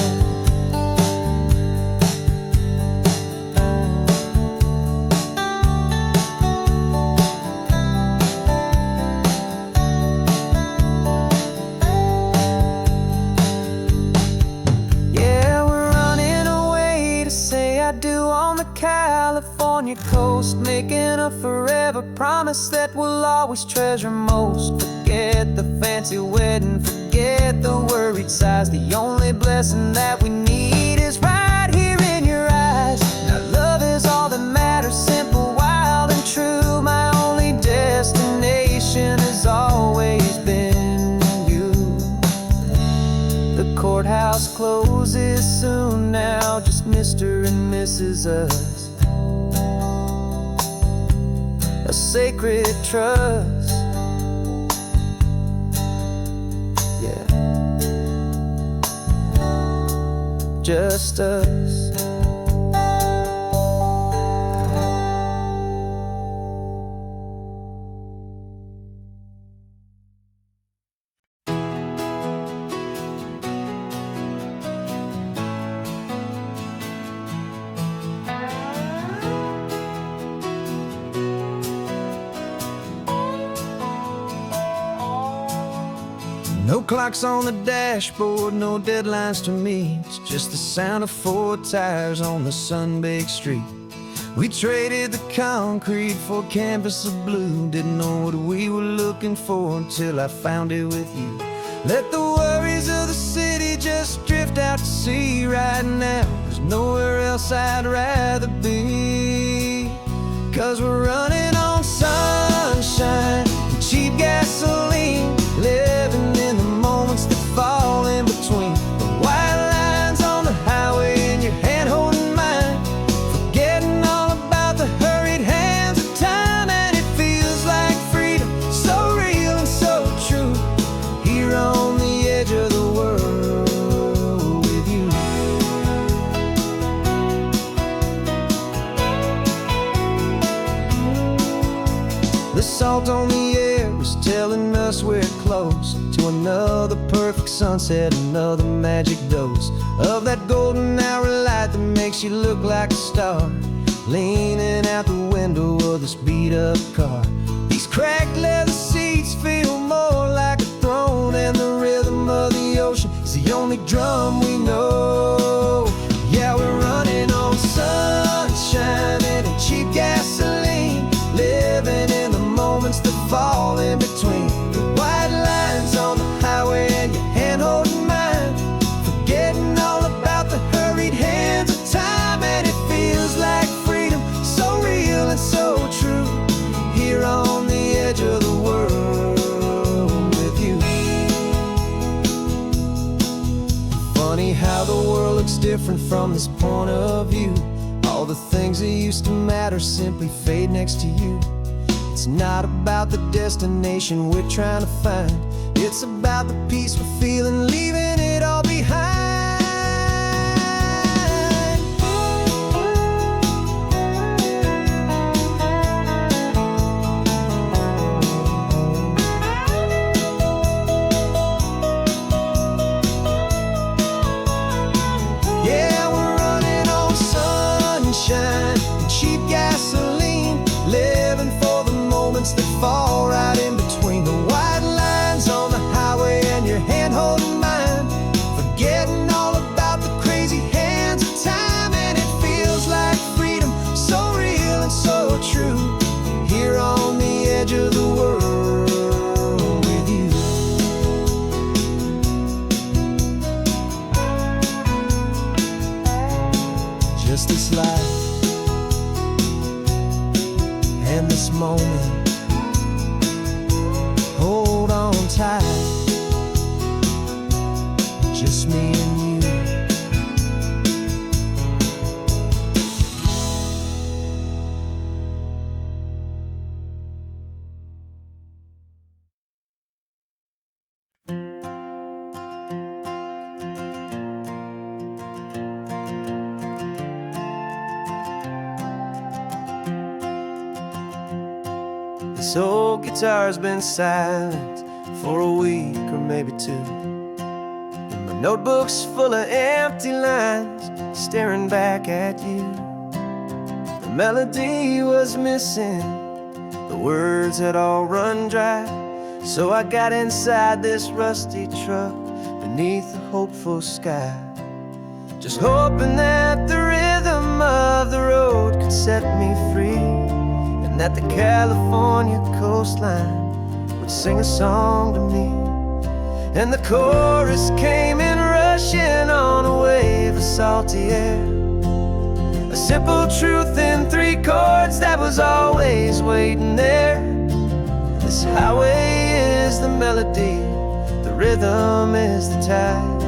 Yeah, we're running away to say I do on the California coast, making a forever promise that we'll always treasure most. Forget the fancy wedding, forget the worried sighs. The only blessing that we need is right here in your eyes. Now love is all that matters, simple, wild, and true. My only destination has always been you. The courthouse closes soon now, just Mr. and Mrs. Us, a sacred trust. Yeah, just us. No clocks on the dashboard, no deadlines to meet. It's just the sound of 4 tires on the sun-baked street. We traded the concrete for a canvas of blue. Didn't know what we were looking for until I found it with you. Let the worries of the city just drift out to sea right now. There's nowhere else I'd rather be. 'Cause we're running on sunshine and cheap gasoline, living in the moments that fall in between. The white lines on the highway and your hand holding mine, forgetting all about the hurried hands of time. And it feels like freedom, so real and so true. the salt on the air was telling us we're close to another perfect sunset, another magic dose of that golden hour light that makes you look like a star, leaning out the window of this beat-up car. These cracked leather seats feel more like a throne, and the rhythm of the ocean is the only drum we know. Yeah, we're running on sunshine and cheap gasoline, living in the moments that fall in between the white lines on the highway and your hand holding mine, forgetting all about the hurried hands of time. And it feels like freedom, so real and so true, here on the edge of the world with you. Funny how the world looks different from this point of view. All the things that used to matter simply fade next to you. It's not about the destination we're trying to find, it's about the peace we're feeling, leaving it all behind. Yeah, we're running on sunshine and cheap gasoline, living for the moments that fall right in between the white lines on the highway and your hand holding mine, forgetting all about the crazy hands of time. And it feels like freedom, so real and so true, here on the edge of the world with you. Just this life and this moment, hold on tight, just me and you. This old guitar's been silent for a week or maybe two, and my notebook's full of empty lines staring back at you. The melody was missing, the words had all run dry, so I got inside this rusty truck beneath the hopeful sky, just hoping that the rhythm of the road could set me free, and that the California coastline would sing a song to me. And the chorus came in rushing on a wave of salty air, a simple truth in 3 chords that was always waiting there. This highway is the melody, the rhythm is the tide,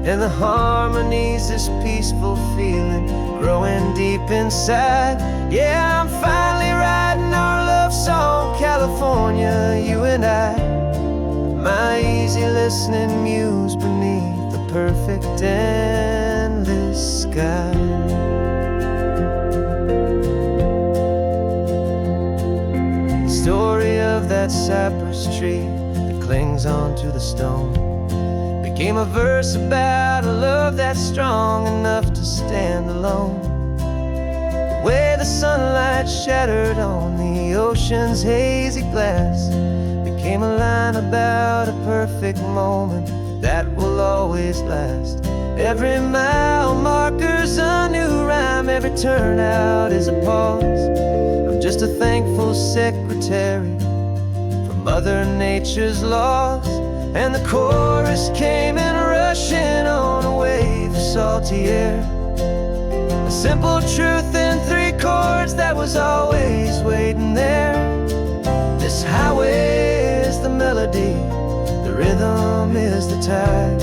and the harmony's this peaceful feeling growing deep inside. Yeah, I'm finally writing our love song, California, you and I, my easy listening muse beneath the perfect endless sky. The story of that cypress tree that clings onto the stone became a verse about a love that's strong enough to stand alone. The way the sunlight shattered on the ocean's hazy glass became a line about a perfect moment that will always last. Every mile marker's a new rhyme, every turnout is a pause. I'm just a thankful secretary for Mother Nature's laws. And the chorus came in rushing on a wave of salty air, a simple truth in 3 chords that was always waiting there. This highway is the melody, the rhythm is the tide,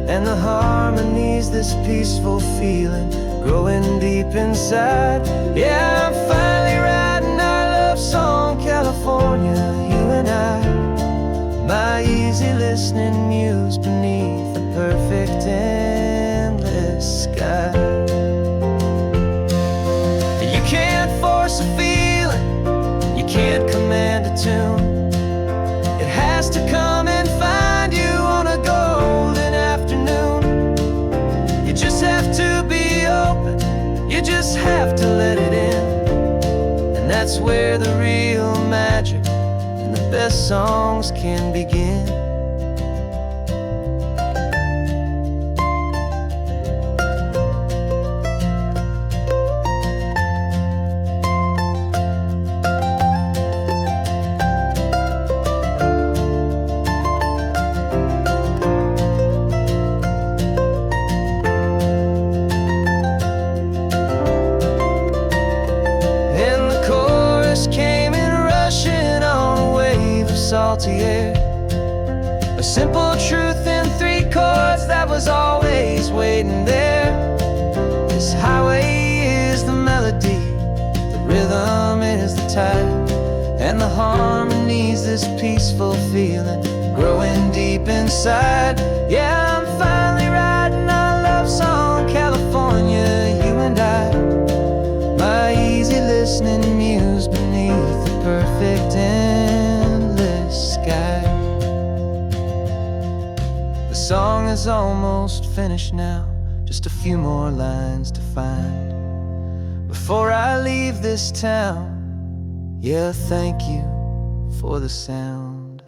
and the harmony's this peaceful feeling growing deep inside. Yeah, I'm finally writing our love song, California, you and I, my easy listening muse beneath the perfect endless sky. You can't force a feeling, you can't command a tune, You just have to let it in, and that's where the real magic and the best songs can begin. Salty air, a simple truth in 3 chords that was always waiting there. This highway is the melody, the rhythm is the tide, and the harmony's this peaceful feeling growing deep inside. Yeah, I'm finally writing our love song, California, you and I. My easy listening muse beneath the perfect sky. The song is almost finished now, just a few more lines to find before I leave this town. Yeah, thank you for the sound.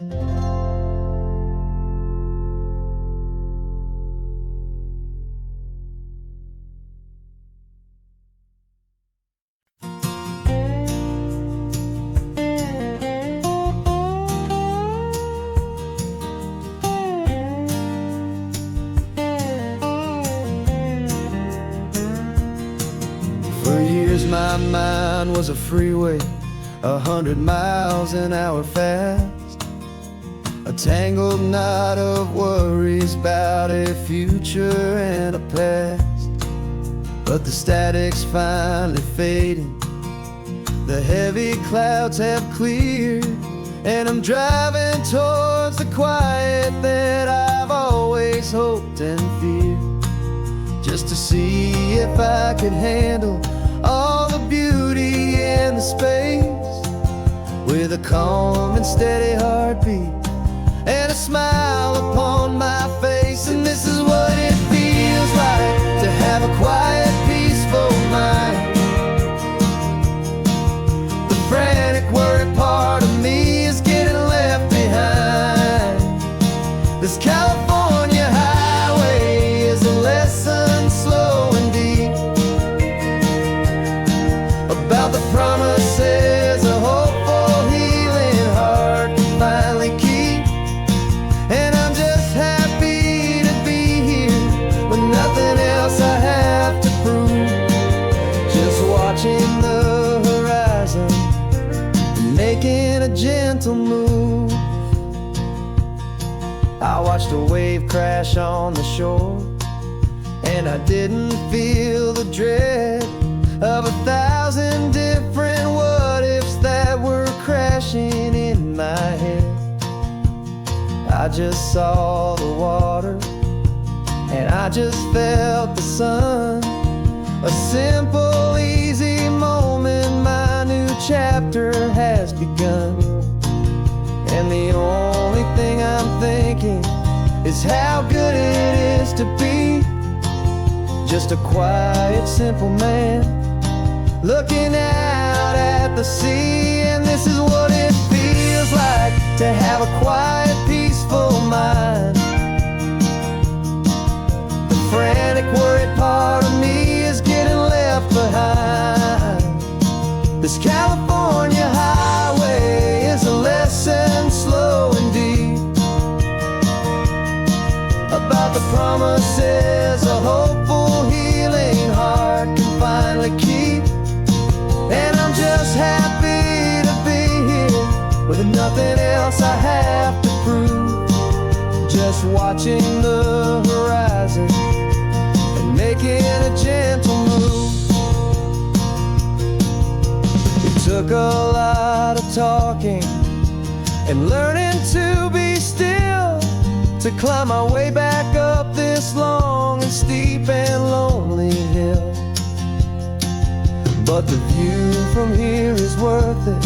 My mind was a freeway, 100 miles an hour fast, a tangled knot of worries about a future and a past. But the static's finally fading, the heavy clouds have cleared, and I'm driving towards the quiet that I've always hoped and feared, just to see if I could handle all the beauty and the space, with a calm and steady heartbeat and a smile upon my face. And this is what it feels like to have a quiet, peaceful mind. The frantic, worried part of me is getting left behind. This California highway is a lesson slow and deep about the promises a hopeful, healing heart can finally keep. And I'm just happy to be here with nothing else I have to prove, just watching the horizon and making a gentle move. I watched a wave crash on the shore, and I didn't feel the dread of 1,000 different what-ifs that were crashing in my head. I just saw the water, and I just felt the sun. A simple, easy moment, my new chapter has begun. And the only thing I'm thinking is how good it is to be just a quiet, simple man looking out at the sea. And this is what it feels like to have a quiet, peaceful mind. The frantic, worried part of me is getting left behind. This California highway is a lesson slow and deep about the promises a hopeful, healing heart can finally keep. And I'm just happy to be here with nothing else I have to prove, just watching the horizon and making a gentle move. It took a lot of talking and learning to be still to climb my way back up this long and steep and lonely hill. But the view from here is worth it.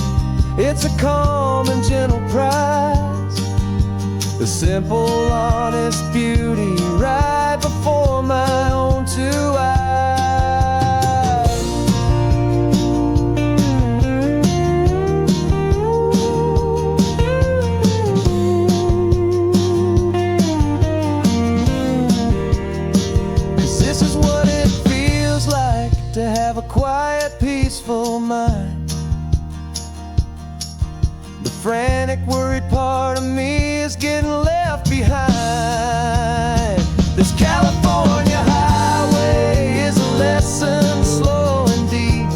It's a calm and gentle prize, the simple, honest beauty right before my own 2 eyes. just to have a quiet, peaceful mind. The frantic, worried part of me is getting left behind. This California highway is a lesson slow and deep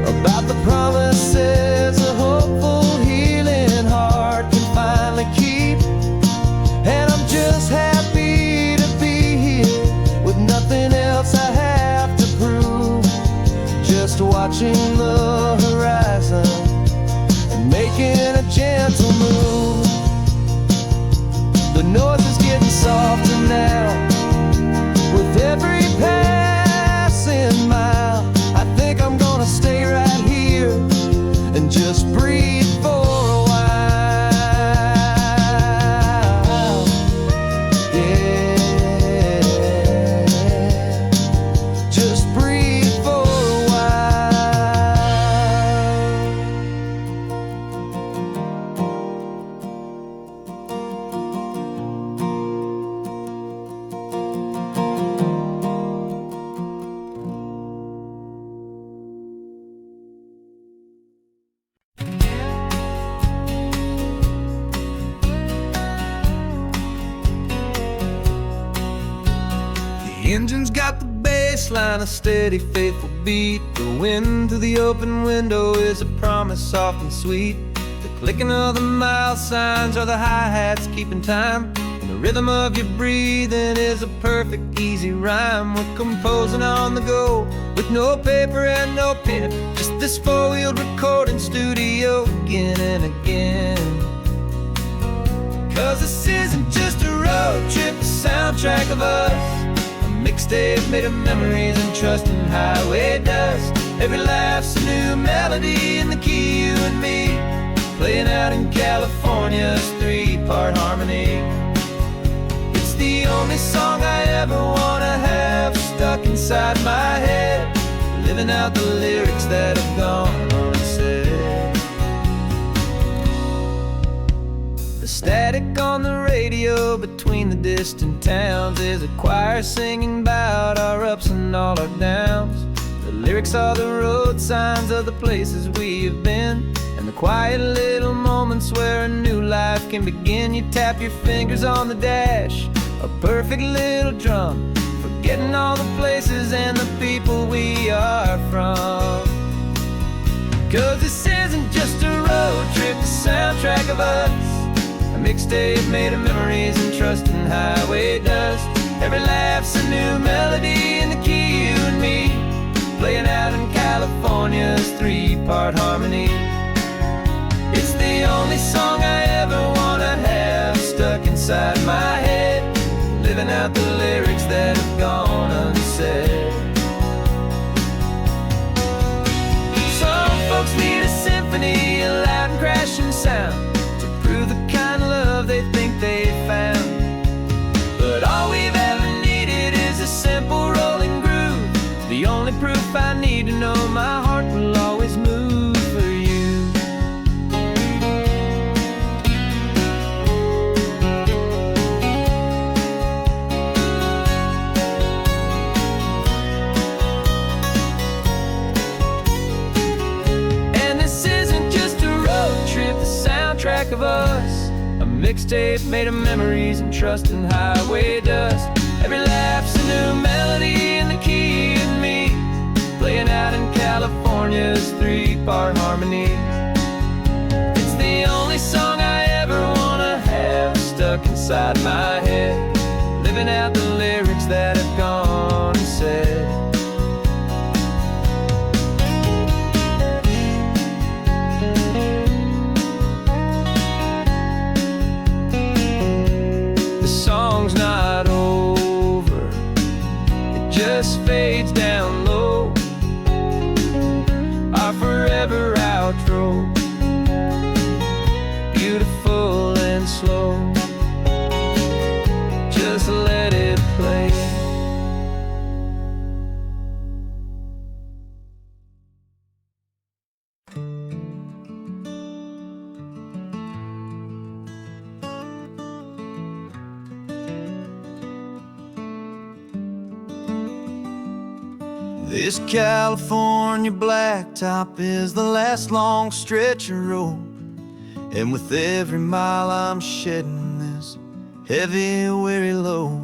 about the promises a hopeful, healing heart can finally keep. And I'm just happy to be here with nothing else I have to prove. Just watching the horizon and making a gentle move. The noise is getting softer now with every passing mile. I think I'm gonna stay right here and just breathe for a while. Yeah, just breathe for a The engine's got the bass line, a steady, faithful beat. The wind through the open window is a promise soft and sweet. The clicking of the mile signs are the hi-hats keeping time. And the rhythm of your breathing is a perfect, easy rhyme. We're composing on the go with no paper and no pen. Just this four-wheeled recording studio again and again. 'Cause this isn't just a road trip, the soundtrack of us. Mixtape made of memories and trust in highway dust. Every laugh's a new melody in the key, you and me, playing out in California's three-part harmony. It's the only song I ever wanna have stuck inside my head, living out the lyrics that have gone unsaid. The static on the radio between the distant towns is a choir singing about our ups and all our downs. The lyrics are the road signs of the places we have been, and the quiet little moments where a new life can begin. You tap your fingers on the dash, a perfect little drum, forgetting all the places and the people we are from. 'Cause this isn't just a road trip, the soundtrack of us. A mixtape made of memories and trust in highway dust. Every laugh's a new melody in the key, you and me, playing out in California's three-part harmony. It's the only song I ever wanna have stuck inside my head, living out the lyrics that have gone unsaid. Some folks need a symphony, a loud and crashing sound, the kind of love they think they found. But all we've ever needed is a simple rolling groove, the only proof I need to know my heart will always move for you. And this isn't just a road trip, the soundtrack of us. A mixtape made of memories and trust in highway dust. Every laugh's a new melody in the key and me, playing out in California's three-part harmony. It's the only song I ever wanna have stuck inside my head, living out the lyrics that have gone unsaid. Song's not over, it just fades down low, our forever outro, beautiful and slow. Just let it play. This California blacktop is the last long stretch of road, and with every mile I'm shedding this heavy, weary load.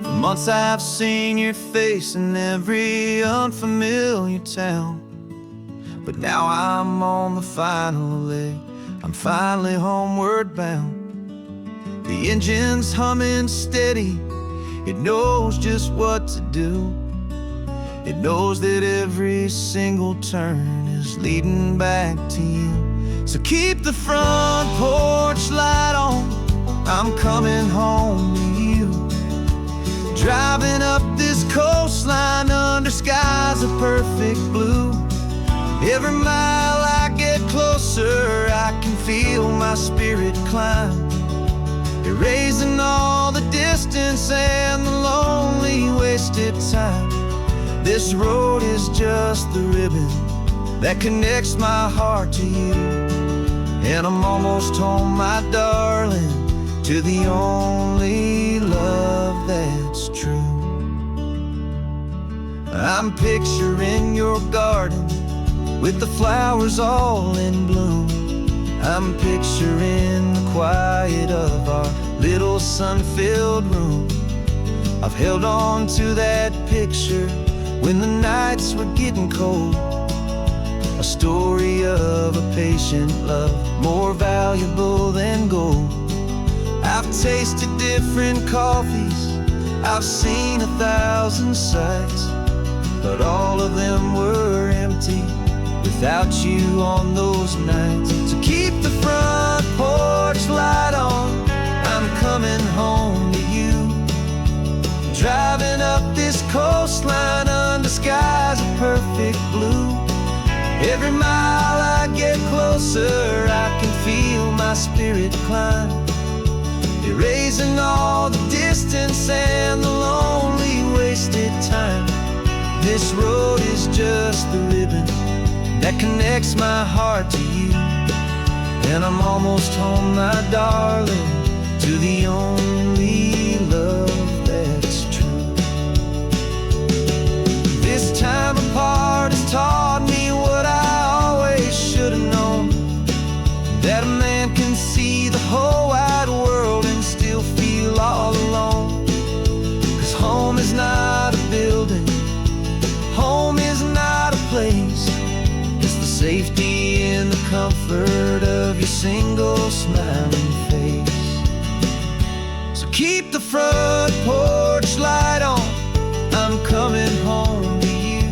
For months I've seen your face in every unfamiliar town, but now I'm on the final leg, I'm finally homeward bound. The engine's humming steady, it knows just what to do. It knows that every single turn is leading back to you. So keep the front porch light on, I'm coming home to you. Driving up this coastline under skies of perfect blue. Every mile I get closer, I can feel my spirit climb, erasing all the distance and the lonely wasted time. This road is just the ribbon that connects my heart to you, and I'm almost home, my darling, to the only love that's true. I'm picturing your garden with the flowers all in bloom. I'm picturing the quiet of our little sun-filled room. I've held on to that picture when the nights were getting cold, a story of a patient love more valuable than gold. I've tasted different coffees, I've seen 1,000 sights, but all of them were empty without you on those nights. So keep the front porch light on, I'm coming home to you. Driving up this coastline under skies of perfect blue. Every mile I get closer, I can feel my spirit climb, erasing all the distance and the lonely wasted time. This road is just the ribbon that connects my heart to you, and I'm almost home, my darling, to the only love that's true. This time apart has taught me what I always should have known, that a man can see the whole wide world and still feel all alone. 'Cause home is not a building, home is not a place, it's the safety and the comfort of your single smiling face. So keep the front porch light on, I'm coming home to you.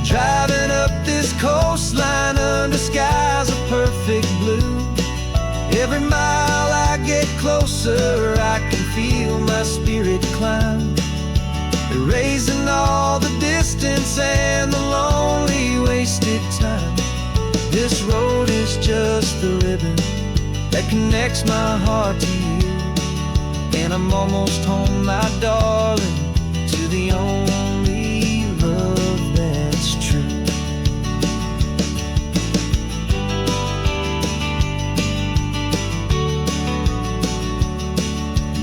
Driving up this coastline under skies of perfect blue. Every mile I get closer, I can feel my spirit climb, erasing all the distance and the lonely wasted time. This road is just the ribbon that connects my heart to you, and I'm almost home, my darling, to the only love that's true.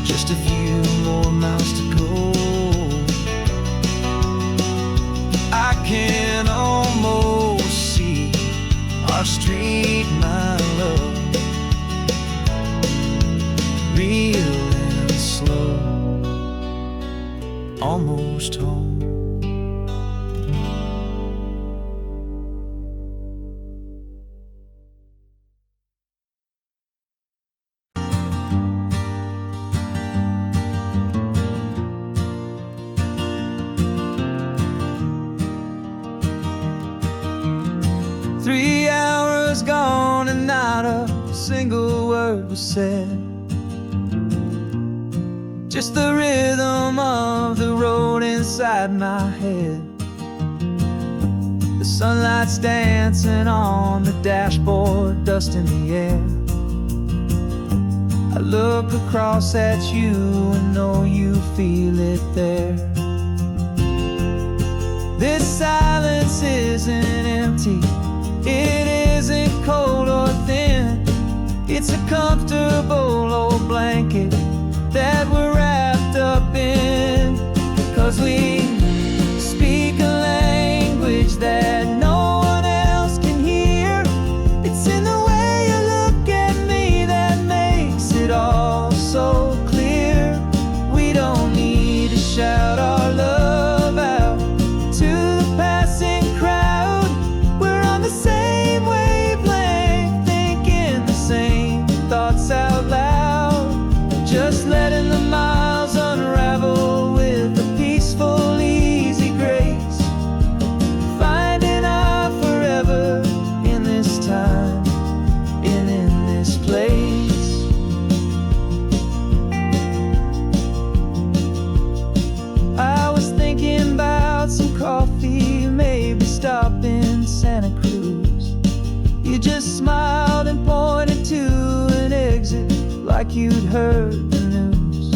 Just a few more miles to go, I can almost see our street, my love, real and slow, almost home. Gone and not a single word was said, just the rhythm of the road inside my head. The sunlight's dancing on the dashboard, dust in the air. I look across at you and know you feel it there. This silence isn't empty, it isn't cold or thin, it's a comfortable old blanket that we're wrapped up in. 'Cause we Santa Cruz. You just smiled and pointed to an exit like you'd heard the news.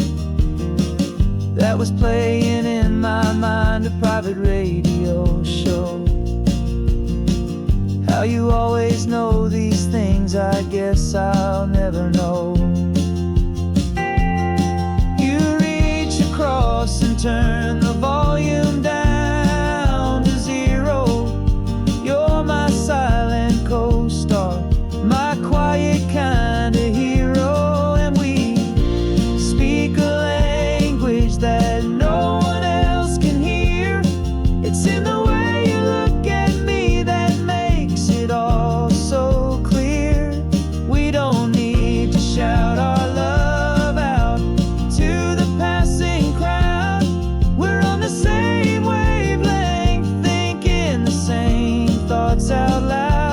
That was playing in my mind, a private radio show. How you always know these things, I guess I'll never know. You reach across and turn the volume down to 0. You're my silent co-star, my quiet kind of hero. And we speak a language that no one else can hear. It's in the way you look at me that makes it all so clear. We don't need to shout our love out to the passing crowd. We're on the same wavelength, thinking the same thoughts out loud.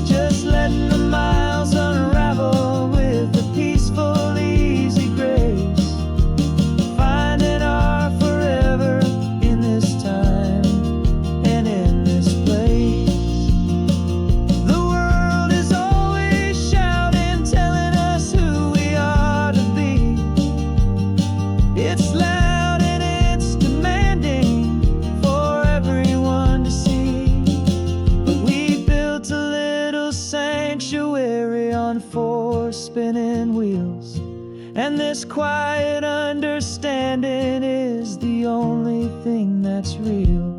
Just letting the miles unravel with a peaceful, easy grace. Finding our forever in this time and in this place. The world is always shouting, telling us who we are to be. It's loud and it's demanding for everyone to see. But we built a little sanctuary on 4 spinning wheels, and this quiet understanding is the only thing that's real.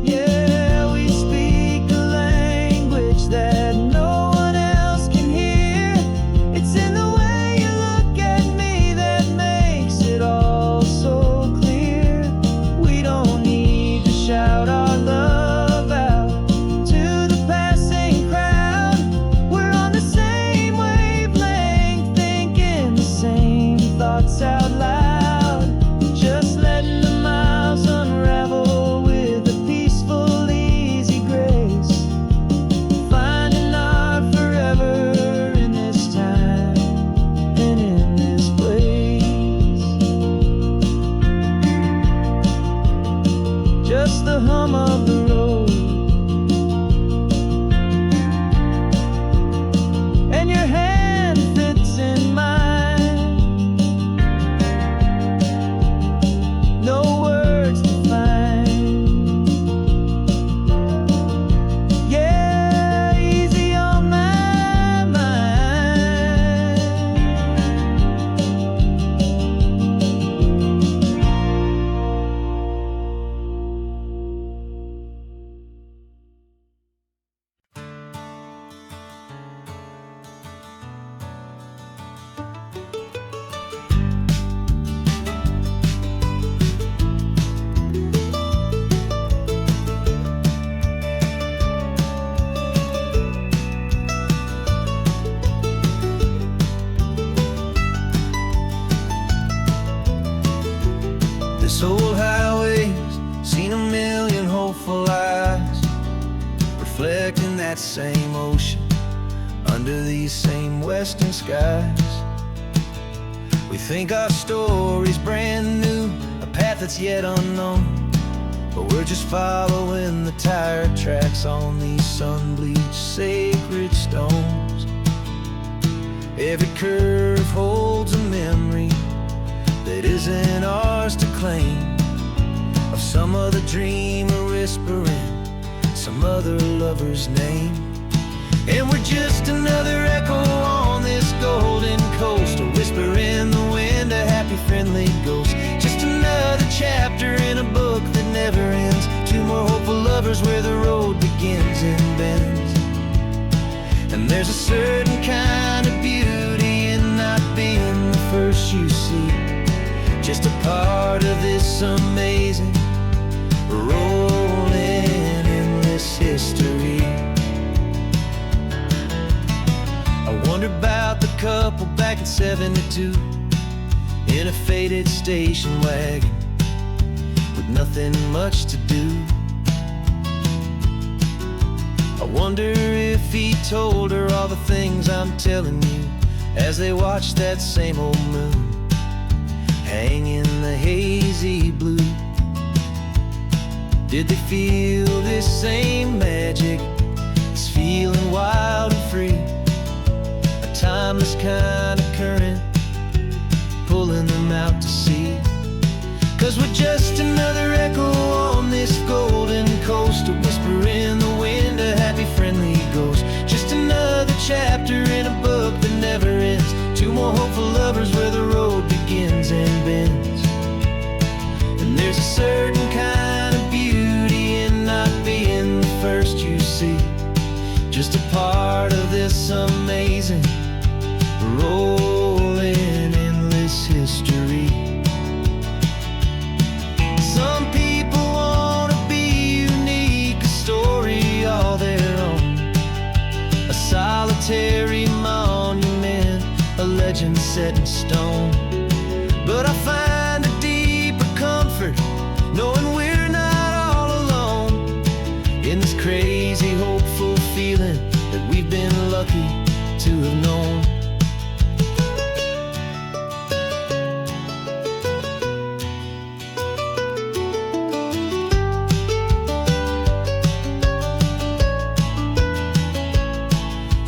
Yeah, we speak a language that no one else can hear. It's in the way you look at me that makes it all so clear. We don't need to shout our love out to the passing crowd. We're on the same wavelength, thinking the same thoughts out loud. Just letting the miles unravel with a peaceful, easy grace. Finding our forever in this time and in this place. Just the hum of the road and your hand fits in mine. No words to find. Yeah, easy on my mind. This old highway's seen a million hopeful eyes, reflecting that same ocean under these same western skies. We think our story's brand new, a path that's yet unknown, but we're just following the tire tracks on these sun-bleached sacred stones. Every curve holds a memory that isn't ours to claim, of some other dreamer whispering some other lover's name. And we're just another echo on this golden coast, a whisper in the wind, a happy friendly ghost. Just another chapter in a book that never ends. 2 more hopeful lovers where the road begins and bends. And there's a certain kind of beauty in not being the first you see, just a part of this amazing rolling endless history. I wonder about the couple back in '72 in a faded station wagon with nothing much to do. I wonder if he told her all the things I'm telling you as they watched that same old moon hang in the hazy blue. Did they feel this same magic, this feeling wild and free? A timeless kind of current pulling them out to sea. 'Cause we're just another echo on this golden coast, a whisper in the wind, a happy friendly ghost. Just another chapter in a book that never ends. Two more hopeful lovers where the road begins and bends. And there's a certain kind of beauty in not being the first you see. Just a part of this amazing, rolling, endless history. Some people want to be unique, a story all their own, a solitary monument, a legend set in stone. But I find a deeper comfort knowing we're not all alone in this crazy, hopeful feeling that we've been lucky to have known.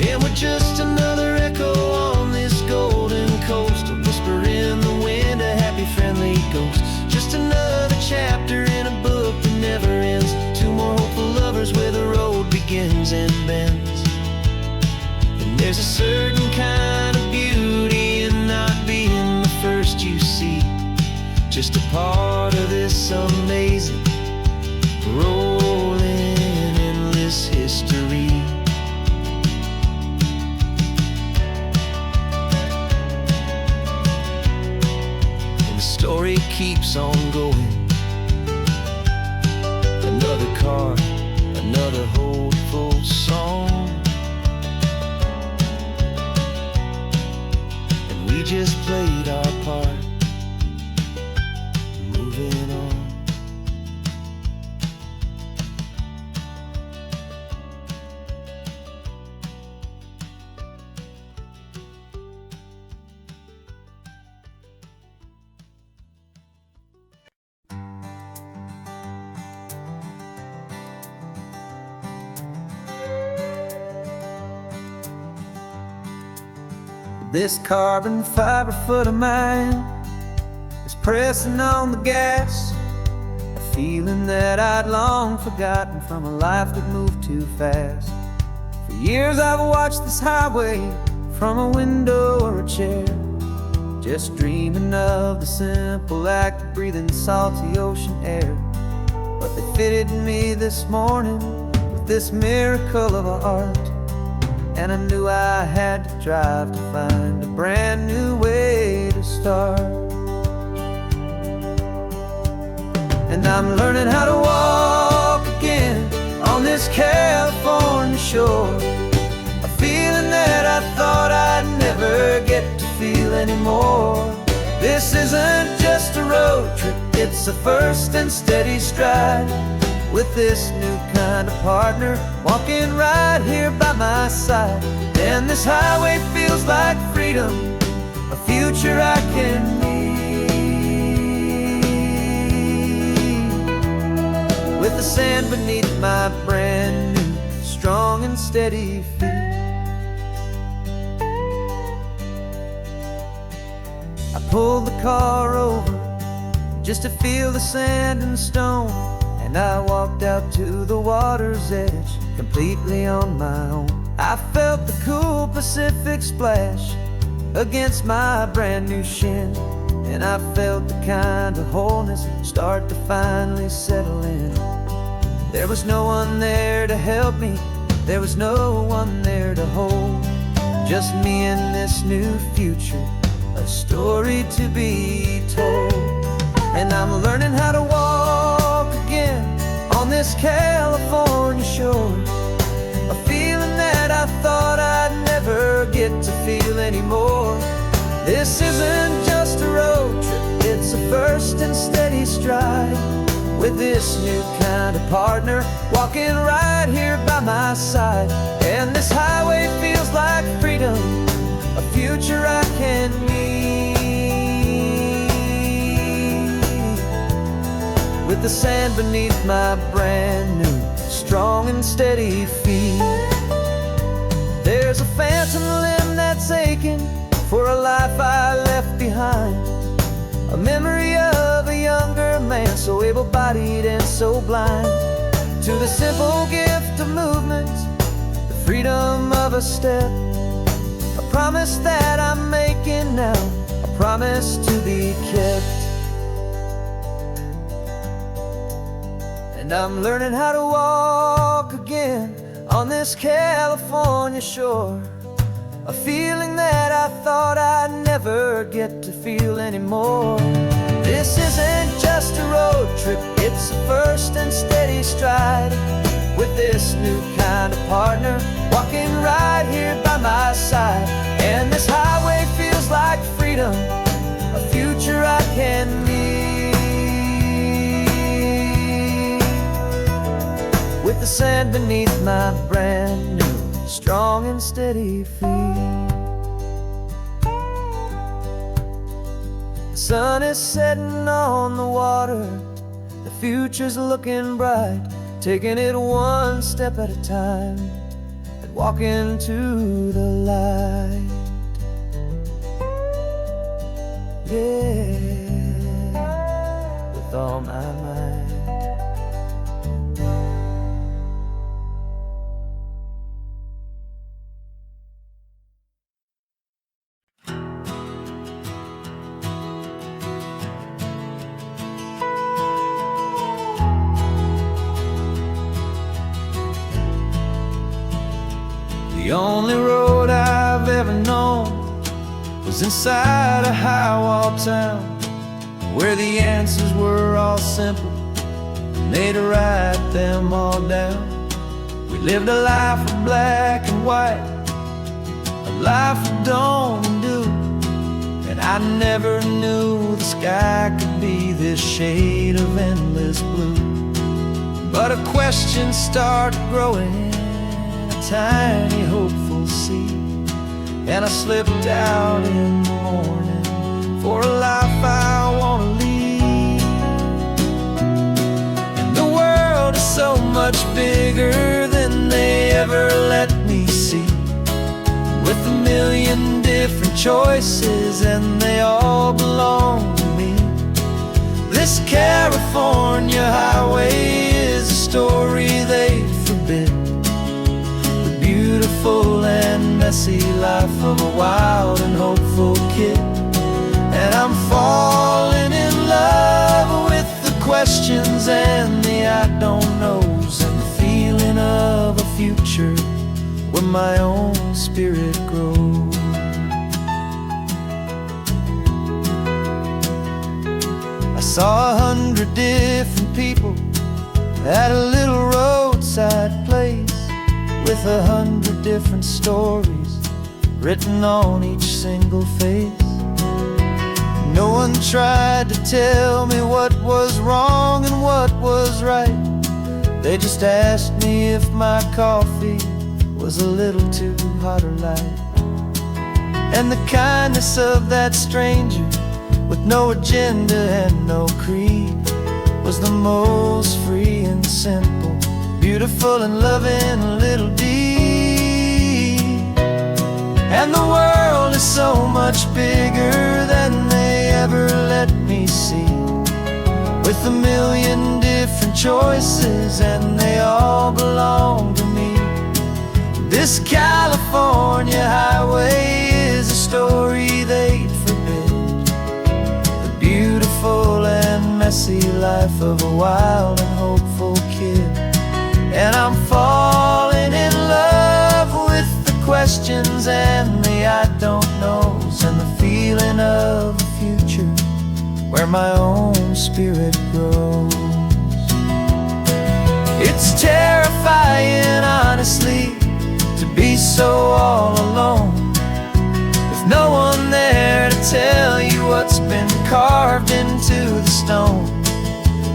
And we're just another echo on this golden coast, a whisper in the wind, a happy friendly ghost. Just another chapter in a book that never ends. Two more hopeful lovers where the road begins and bends. And there's a certain kind of beauty in not being the first you see. Just a part of this amazing, rolling, endless history. Story keeps on going. Another card, another hopeful song, and we just played our part, moving on. This carbon fiber foot of mine is pressing on the gas, a feeling that I'd long forgotten from a life that moved too fast. For years I've watched this highway from a window or a chair, just dreaming of the simple act of breathing salty ocean air. But they fitted me this morning with this miracle of art, and I knew I had to drive to find a brand new way to start. And I'm learning how to walk again on this California shore, a feeling that I thought I'd never get to feel anymore. This isn't just a road trip, it's a first and steady stride, with this new kind of partner walking right here by my side. And this highway feels like freedom, a future I can need, with the sand beneath my brand new, strong and steady feet. I pulled the car over just to feel the sand and stone, and I walked out to the water's edge, completely on my own. I felt the cool Pacific splash against my brand new shin, and I felt the kind of wholeness start to finally settle in. There was no one there to help me, there was no one there to hold, just me and this new future, a story to be told. And I'm learning how to walk again on this California shore, a feeling that I thought I'd never get to feel anymore. This isn't just a road trip, it's a first and steady stride, with this new kind of partner walking right here by my side. And this highway feels like freedom, a future I can need, with the sand beneath my brand new, strong and steady feet. There's a phantom limb that's aching for a life I left behind, a memory of a younger man, so able-bodied and so blind, to the simple gift of movement, the freedom of a step, a promise that I'm making now, a promise to be kept. And I'm learning how to walk again on this California shore, a feeling that I thought I'd never get to feel anymore. This isn't just a road trip, it's a first and steady stride, with this new kind of partner walking right here by my side. And this highway feels like freedom, a future I can meet, with the sand beneath my brand new, strong and steady feet. The sun is setting on the water, the future's looking bright, taking it one step at a time and walking to the light. Yeah, with all my might. The only road I've ever known was inside a high-wall town, where the answers were all simple, and they'd write them all down. We lived a life of black and white, a life of dawn and dew, and I never knew the sky could be this shade of endless blue. But a question started growing, tiny hopeful seed, and I slipped out in the morning for a life I want to lead. And the world is so much bigger than they ever let me see, with a million different choices and they all belong to me. This California highway is a story they forbid, beautiful and messy life of a wild and hopeful kid. And I'm falling in love with the questions and the I don't knows, and the feeling of a future where my own spirit grows. I saw 100 different people at a little roadside place, with 100 different stories written on each single face. No one tried to tell me what was wrong and what was right. They just asked me if my coffee was a little too hot or light. And the kindness of that stranger, with no agenda and no creed, was the most free and simple, beautiful and loving a little deed. And the world is so much bigger than they ever let me see, with a million different choices and they all belong to me. This California highway is a story they'd forbid, the beautiful and messy life of a wild and hopeful kid. And I'm falling in love with the questions and the I don't knows, and the feeling of a future where my own spirit grows. It's terrifying, honestly, to be so all alone, with no one there to tell you what's been carved into the stone.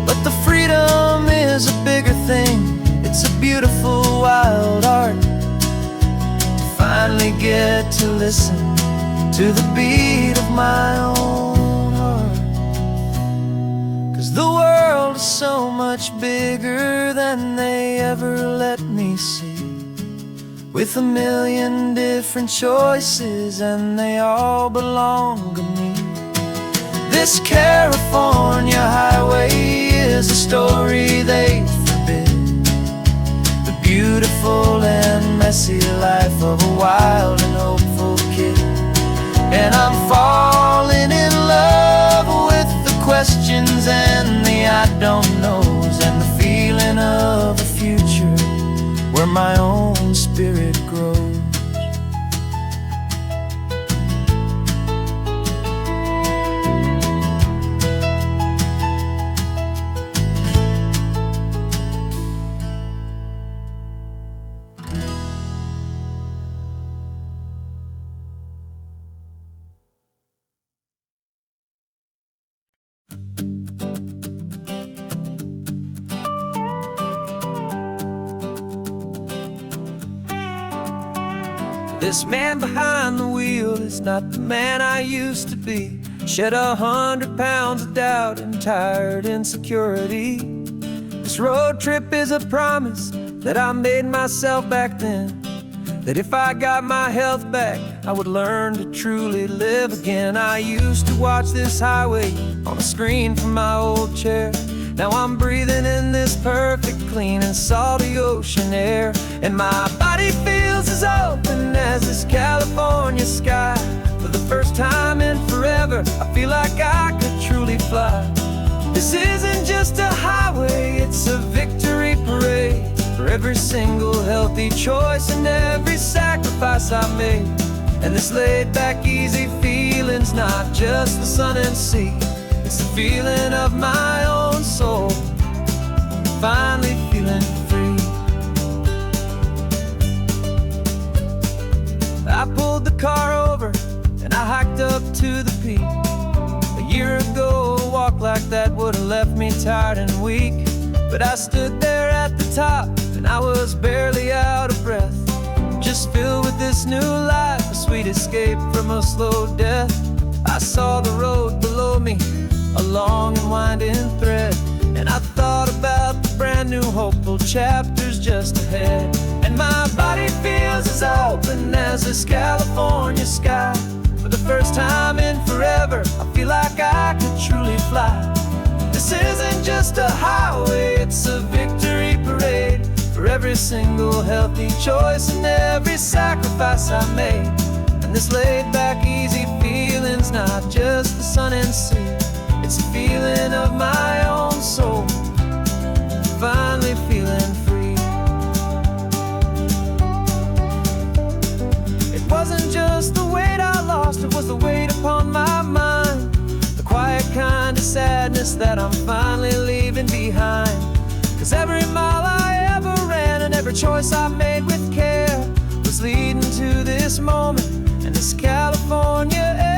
But the freedom is a bigger thing, it's a beautiful wild art, to finally get to listen to the beat of my own heart. 'Cause the world is so much bigger than they ever let me see, with a million different choices, and they all belong to me. This California highway is a story they forbid, the beautiful and messy life of a wild and hopeful kid. And I'm falling in love with the questions and the I don't knows, and the feeling of a future where my own spirit grows. This man behind the wheel is not the man I used to be. Shed 100 pounds of doubt and tired insecurity. This road trip is a promise that I made myself back then, that if I got my health back, I would learn to truly live again. I used to watch this highway on a screen from my old chair. Now I'm breathing in this perfect, clean and salty ocean air, and my body feels as open as this California sky. For the first time in forever, I feel like I could truly fly. This isn't just a highway, it's a victory parade for every single healthy choice and every sacrifice I made. And this laid back, easy feeling's not just the sun and sea, it's the feeling of my own soul, finally feeling free. I pulled the car over and I hiked up to the peak. A year ago, a walk like that would have left me tired and weak, but I stood there at the top and I was barely out of breath, just filled with this new life, a sweet escape from a slow death. I saw the road below me, a long and winding thread, and I thought about the brand new hopeful chapters just ahead. And my body feels as open as this California sky. For the first time in forever, I feel like I could truly fly. This isn't just a highway, it's a victory parade for every single healthy choice and every sacrifice I made. And this laid back, easy feeling's not just the sun and sea, it's a feeling of my own soul, finally feeling free. It wasn't just the weight I lost, it was the weight upon my mind, the quiet kind of sadness that I'm finally leaving behind. 'Cause every mile I ever ran and every choice I made with care was leading to this moment and this California air.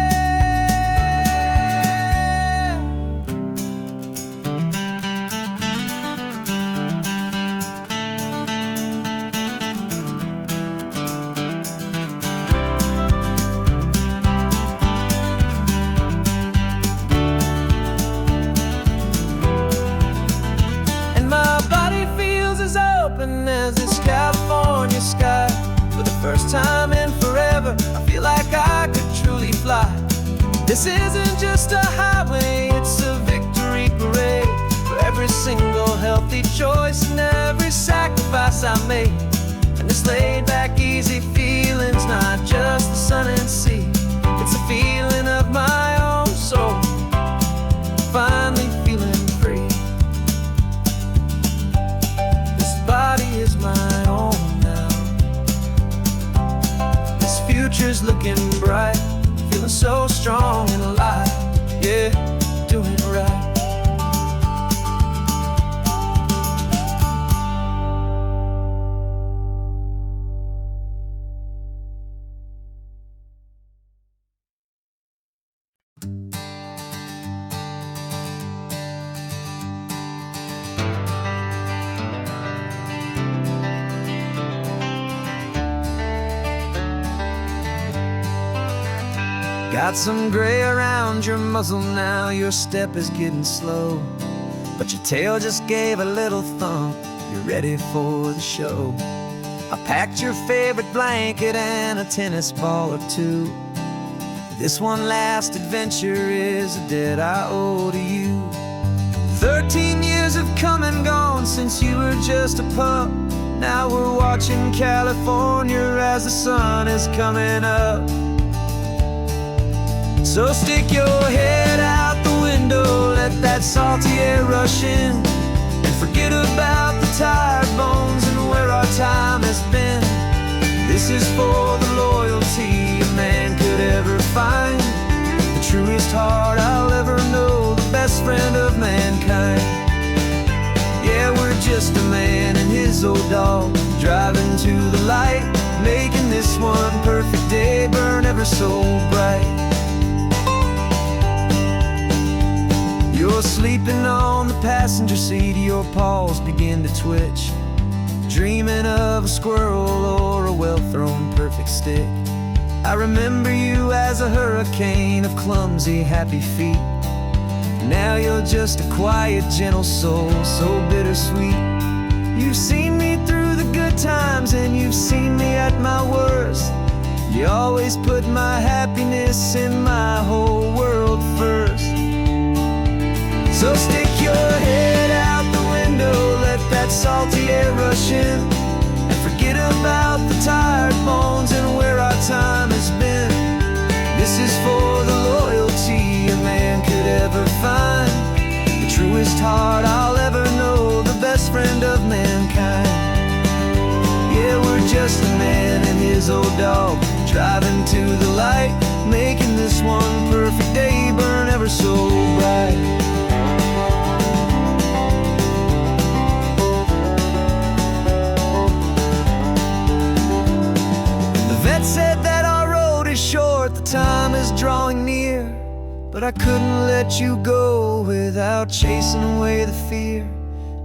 As this California sky, for the first time in forever, I feel like I could truly fly. This isn't just a highway, it's a victory parade for every single healthy choice and every sacrifice I made. And this laid back, easy feeling's not just the sun and sea, it's a feeling of my own soul, finally feeling free. Body is my own now. This future's looking bright, feeling so strong and alive. Yeah, doing it right. Got some gray around your muzzle now, your step is getting slow. but your tail just gave a little thump. You're ready for the show. I packed your favorite blanket and a tennis ball or two. This one last adventure is a debt I owe to you. 13 years have come and gone since you were just a pup. Now we're watching California as the sun is coming up. So stick your head out the window, let that salty air rush in, and forget about the tired bones and where our time has been. This is for the loyalty a man could ever find, the truest heart I'll ever know, the best friend of mankind. Yeah, we're just a man and his old dog, driving to the light, making this one perfect day burn ever so bright. You're sleeping on the passenger seat, your paws begin to twitch, dreaming of a squirrel or a well-thrown perfect stick. I remember you as a hurricane of clumsy, happy feet. Now you're just a quiet, gentle soul, so bittersweet. You've seen me through the good times and you've seen me at my worst. You always put my happiness in my whole world first. So stick your head out the window, let that salty air rush in, and forget about the tired bones and where our time has been. This is for the loyalty a man could ever find, the truest heart I'll ever know, the best friend of mankind. Yeah, we're just a man and his old dog, driving to the light, making this one perfect day burn ever so bright. Said that our road is short, the time is drawing near, but I couldn't let you go without chasing away the fear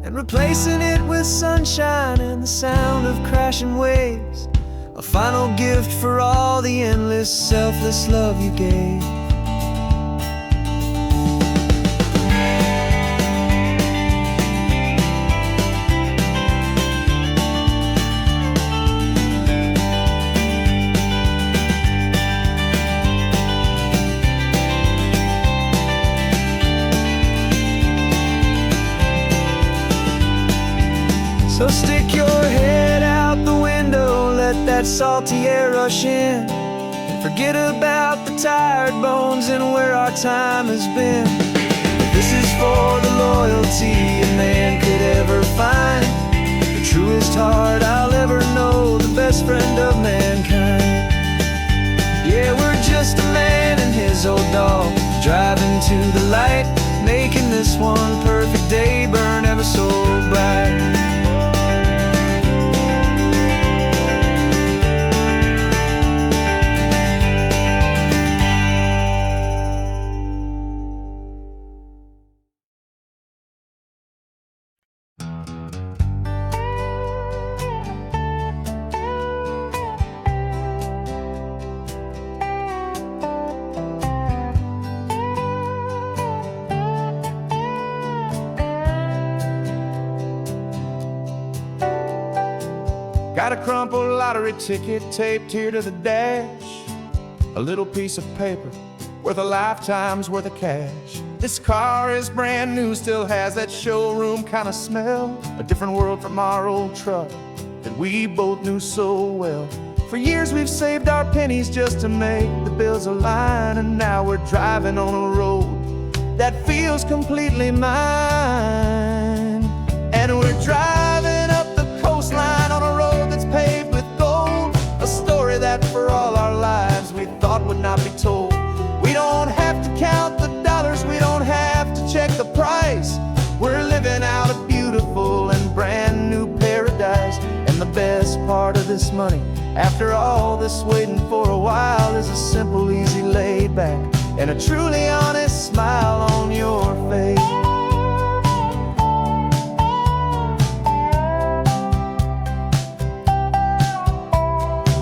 and replacing it with sunshine and the sound of crashing waves, a final gift for all the endless, selfless love you gave. So stick your head out the window, let that salty air rush in, and forget about the tired bones and where our time has been. This is for the loyalty a man could ever find, the truest heart I'll ever know, the best friend of mankind. Yeah, we're just a man and his old dog, driving to the light, making this one perfect day burn ever so bright. Got a crumpled lottery ticket taped here to the dash, a little piece of paper worth a lifetime's worth of cash. This car is brand new, still has that showroom kind of smell, a different world from our old truck that we both knew so well. For years we've saved our pennies just to make the bills align, and now we're driving on a road that feels completely mine. And we're driving up the coastline on a road that's paved with gold, a story that for all our lives we thought would not be told. We don't have to count the dollars, we don't have to check the price. We're living out a beautiful and brand new paradise. And the best part of this money, after all this waiting for a while, is a simple, easy, laid back, and a truly honest smile on your face.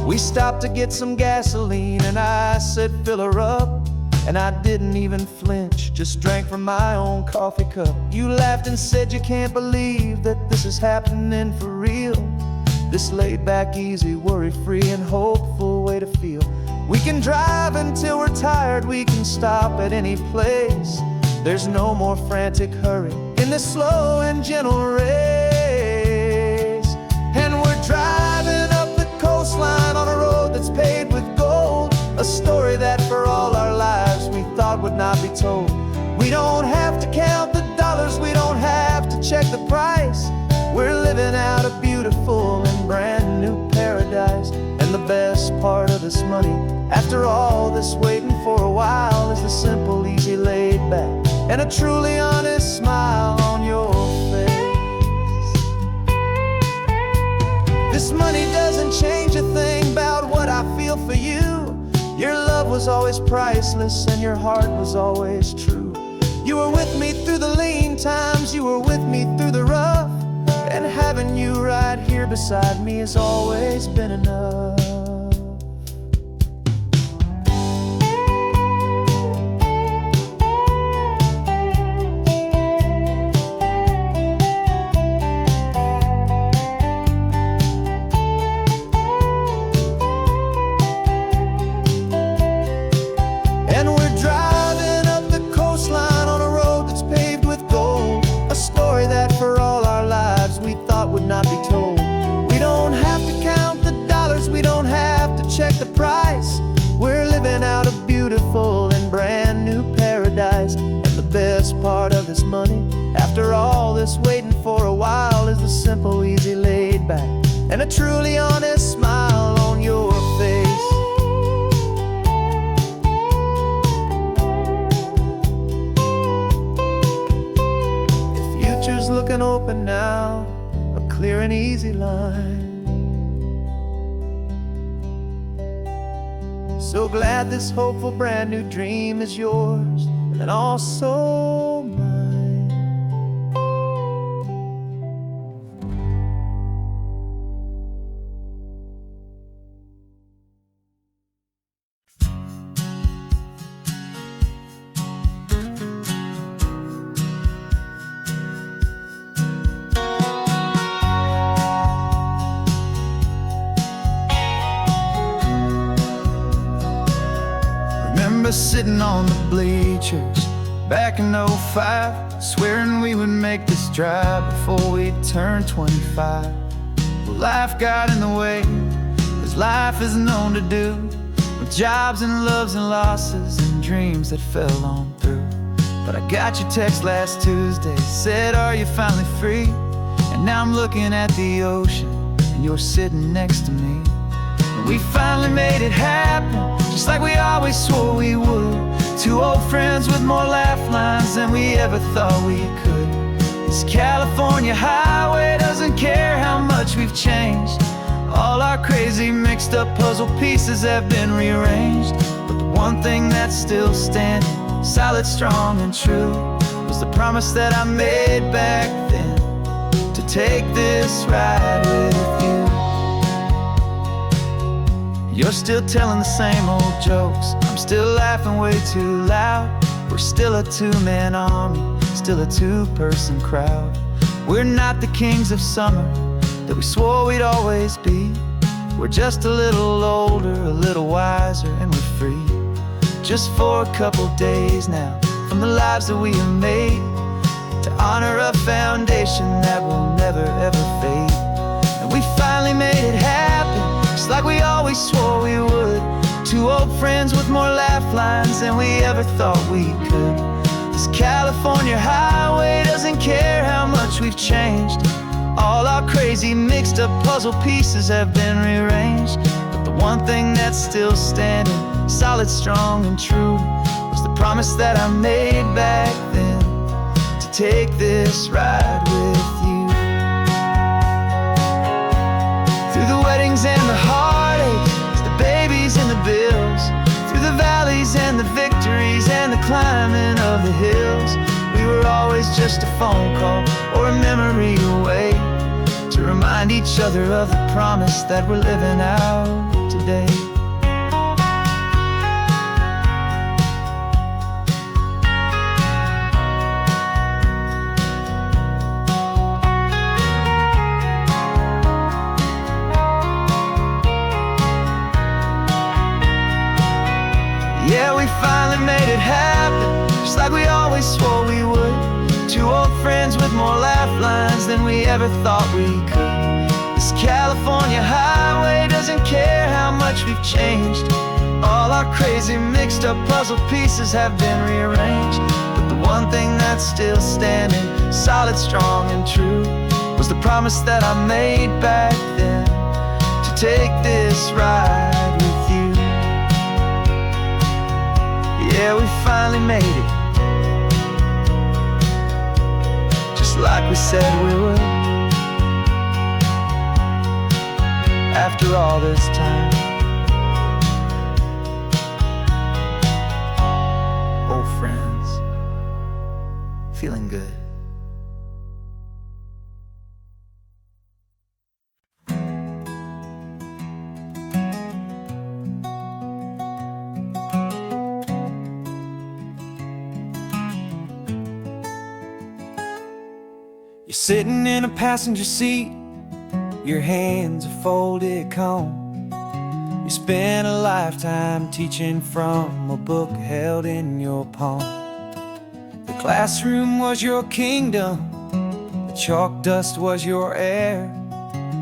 We stopped to get some gasoline and I said fill her up, and I didn't even flinch, just drank from my own coffee cup. You laughed and said you can't believe that this is happening for real. This laid back, easy, worry-free and hopeful way to feel. We can drive until we're tired, we can stop at any place. There's no more frantic hurry in this slow and gentle race. And we're driving up the coastline on a road that's paved with gold, a story that for all our lives we thought would not be told. We don't have to count the dollars, we don't have to check the price. We're living out a beautiful and brand new paradise. And the best part of this money, after all this waiting for a while, is the simple, easy, laid back, and a truly honest smile on your face. This money doesn't change a thing about what I feel for you. Your love was always priceless and your heart was always true. You were with me through the lean times, you were with me through the rough, and having you right here beside me has always been enough. And we're driving up the coastline on a road that's paved with gold, a story that for all our lives we thought would not be told. We don't have to count the dollars, we don't have to check the price. We're living out a beautiful and brand new paradise. And the best part of this money, after all this waiting for a while, is the simple, easy, laid back, and a truly honest smile on your face. Future's looking open now, a clear and easy line. So glad this hopeful brand new dream is yours and also mine. Remember sitting on the bleachers back in '05, swearing we would make this drive before we turned 25. Well, life got in the way, as life is known to do, with jobs and loves and losses and dreams that fell on through. But I got your text last Tuesday, said, are you finally free? And now I'm looking at the ocean, and you're sitting next to me. And we finally made it happen, just like we always swore we would. Two old friends with more laugh lines than we ever thought we could. This California highway doesn't care how much we've changed. All our crazy mixed up puzzle pieces have been rearranged. But the one thing that's still standing, solid, strong and true, was the promise that I made back then, to take this ride with you. You're still telling the same old jokes, I'm still laughing way too loud. We're still a two-man army, still a two-person crowd. We're not the kings of summer that we swore we'd always be. We're just a little older, a little wiser, and we're free. Just for a couple days now, from the lives that we have made, to honor a foundation that will never ever fade. And we finally made it happen, just like we always swore we would. Two old friends with more laugh lines than we ever thought we could. This California highway doesn't care how much we've changed. All our crazy mixed up puzzle pieces have been rearranged. But the one thing that's still standing, solid, strong and true, was the promise that I made back then, to take this ride with you. Through the weddings and the heartaches, the babies and the bills, through the valleys and the victories and the climbing of the hills, we were always just a phone call or a memory away, to remind each other of the promise that we're living out today. friends with more laugh lines than we ever thought we could. This California highway doesn't care how much we've changed. All our crazy mixed up puzzle pieces have been rearranged. But the one thing that's still standing, solid, strong, and true, was the promise that I made back then, to take this ride with you. Yeah, we finally made it, just like we said we would. After all this time, old friends, feeling good. You're sitting in a passenger seat, your hands are folded calm. You spent a lifetime teaching from a book held in your palm. The classroom was your kingdom, the chalk dust was your air.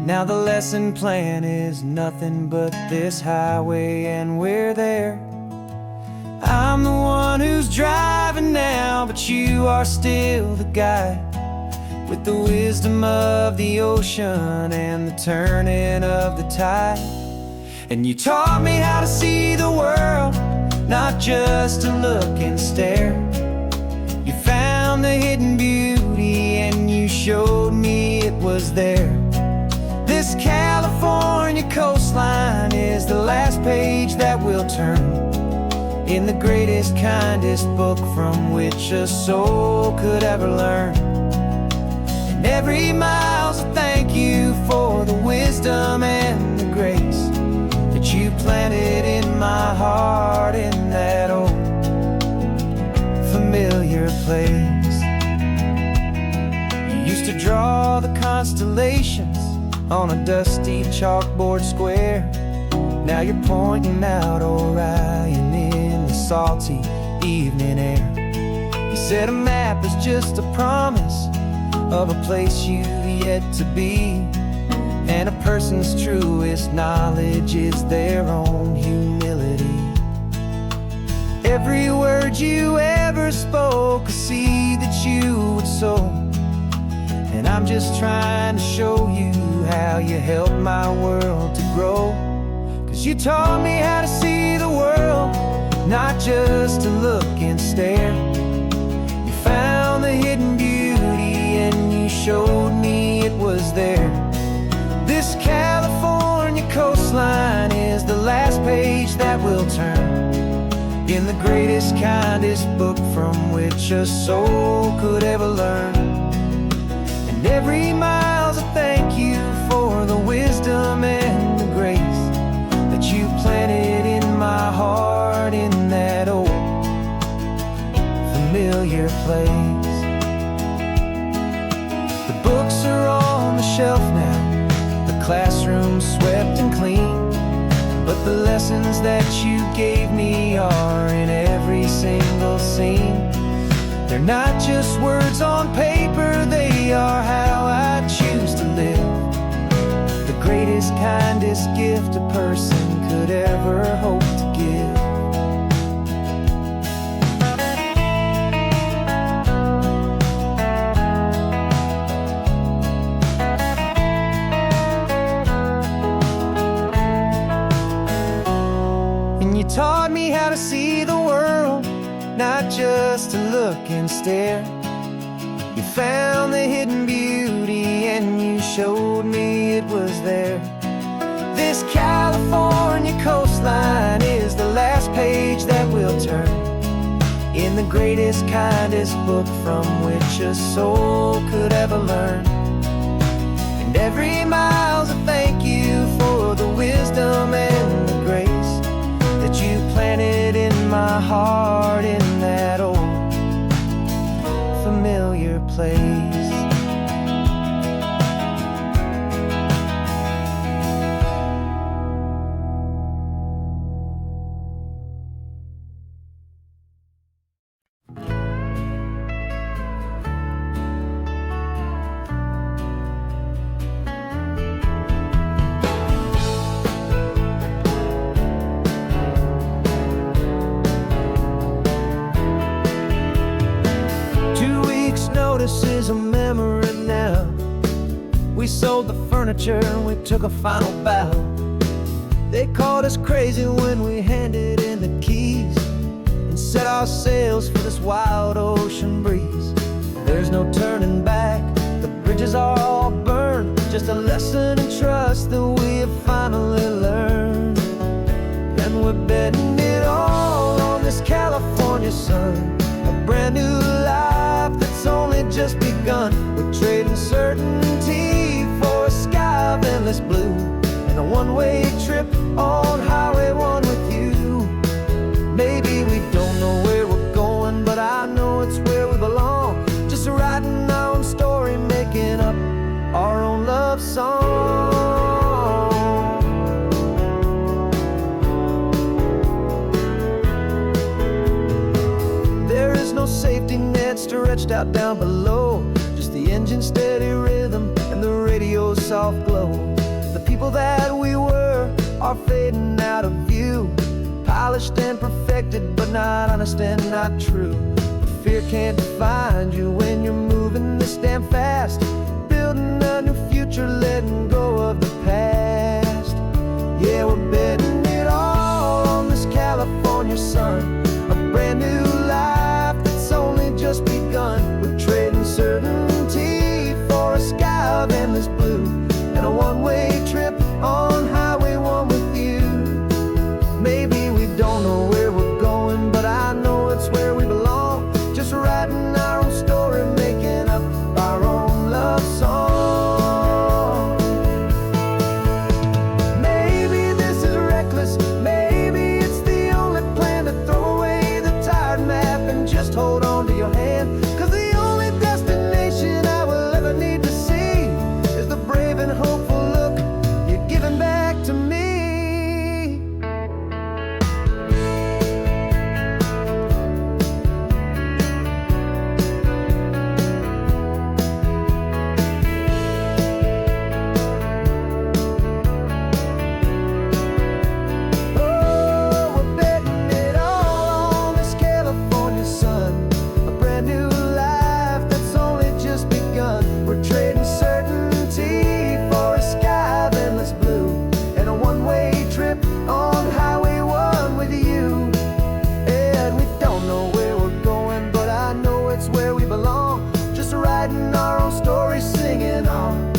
Now the lesson plan is nothing but this highway, and we're there. I'm the one who's driving now, but you are still the guide, with the wisdom of the ocean and the turning of the tide. And you taught me how to see the world, not just to look and stare. You found the hidden beauty and you showed me it was there. This California coastline is the last page that we'll turn in the greatest, kindest book from which a soul could ever learn. Every mile's a thank you for the wisdom and the grace that you planted in my heart, in that old familiar place. You used to draw the constellations on a dusty chalkboard square. Now you're pointing out Orion in the salty evening air. You said a map is just a promise of a place you've yet to be, and a person's truest knowledge is their own humility. Every word you ever spoke, a seed that you would sow, and I'm just trying to show you how you helped my world to grow. 'Cause you taught me how to see the world, not just to look and stare. You found the hidden beauty and you showed me it was there. This California coastline is the last page that we'll turn in the greatest, kindest book from which a soul could ever learn. And every mile's a thank you for the wisdom and the grace that you planted in my heart, in that old familiar place. The books are on the shelf now, the classroom swept and clean, but the lessons that you gave me are in every single scene. They're not just words on paper, they are how I choose to live. The greatest, kindest gift a person could ever hope to give. Taught me how to see the world, not just to look and stare. You found the hidden beauty and you showed me it was there. This California coastline is the last page that we'll turn in the greatest, kindest book from which a soul could ever learn. And every mile's a thank you for the wisdom and the grace that you planted in my heart, in that old familiar place. is a memory now. We sold the furniture and we took a final bow. They called us crazy when we handed in the keys and set our sails for this wild ocean breeze. There's no turning back, the bridges are all burned. Just a lesson in trust that we have finally learned. And we're betting it all on this California sun, a brand new life that's only just begun. We're trading certainty for a sky of endless blue and a one-way trip on Highway 1 with you. Maybe we don't know where we're going, but I know it's where we belong. Just writing our own story, making up our own love song. There is no safety net stretched out down below, just the engine's steady rhythm and the radio's soft glow. The people that we were are fading out of view, polished and perfected, but not honest and not true. Fear can't define you when you're moving this damn fast, building a new future, letting go of the past. Yeah, we're betting it all on this California sun, a brand new life that's only just begun. We're trading certainty for a sky of endless blue and a one-way trip on Highway 1 with you. Maybe we don't know where we're going, but I know it's where we belong. Just writing our own story, making up our own love song. Maybe this is reckless, maybe it's the only plan to throw away the tired map and just hold on to your hand. 'Cause the only destination I will ever need to see is the brave and hopeful look you're giving back to me. We're trading certainty for a sky of endless blue and a one-way trip on Highway 1 with you. And we don't know where we're going, but I know it's where we belong. Just writing our own story, singing on.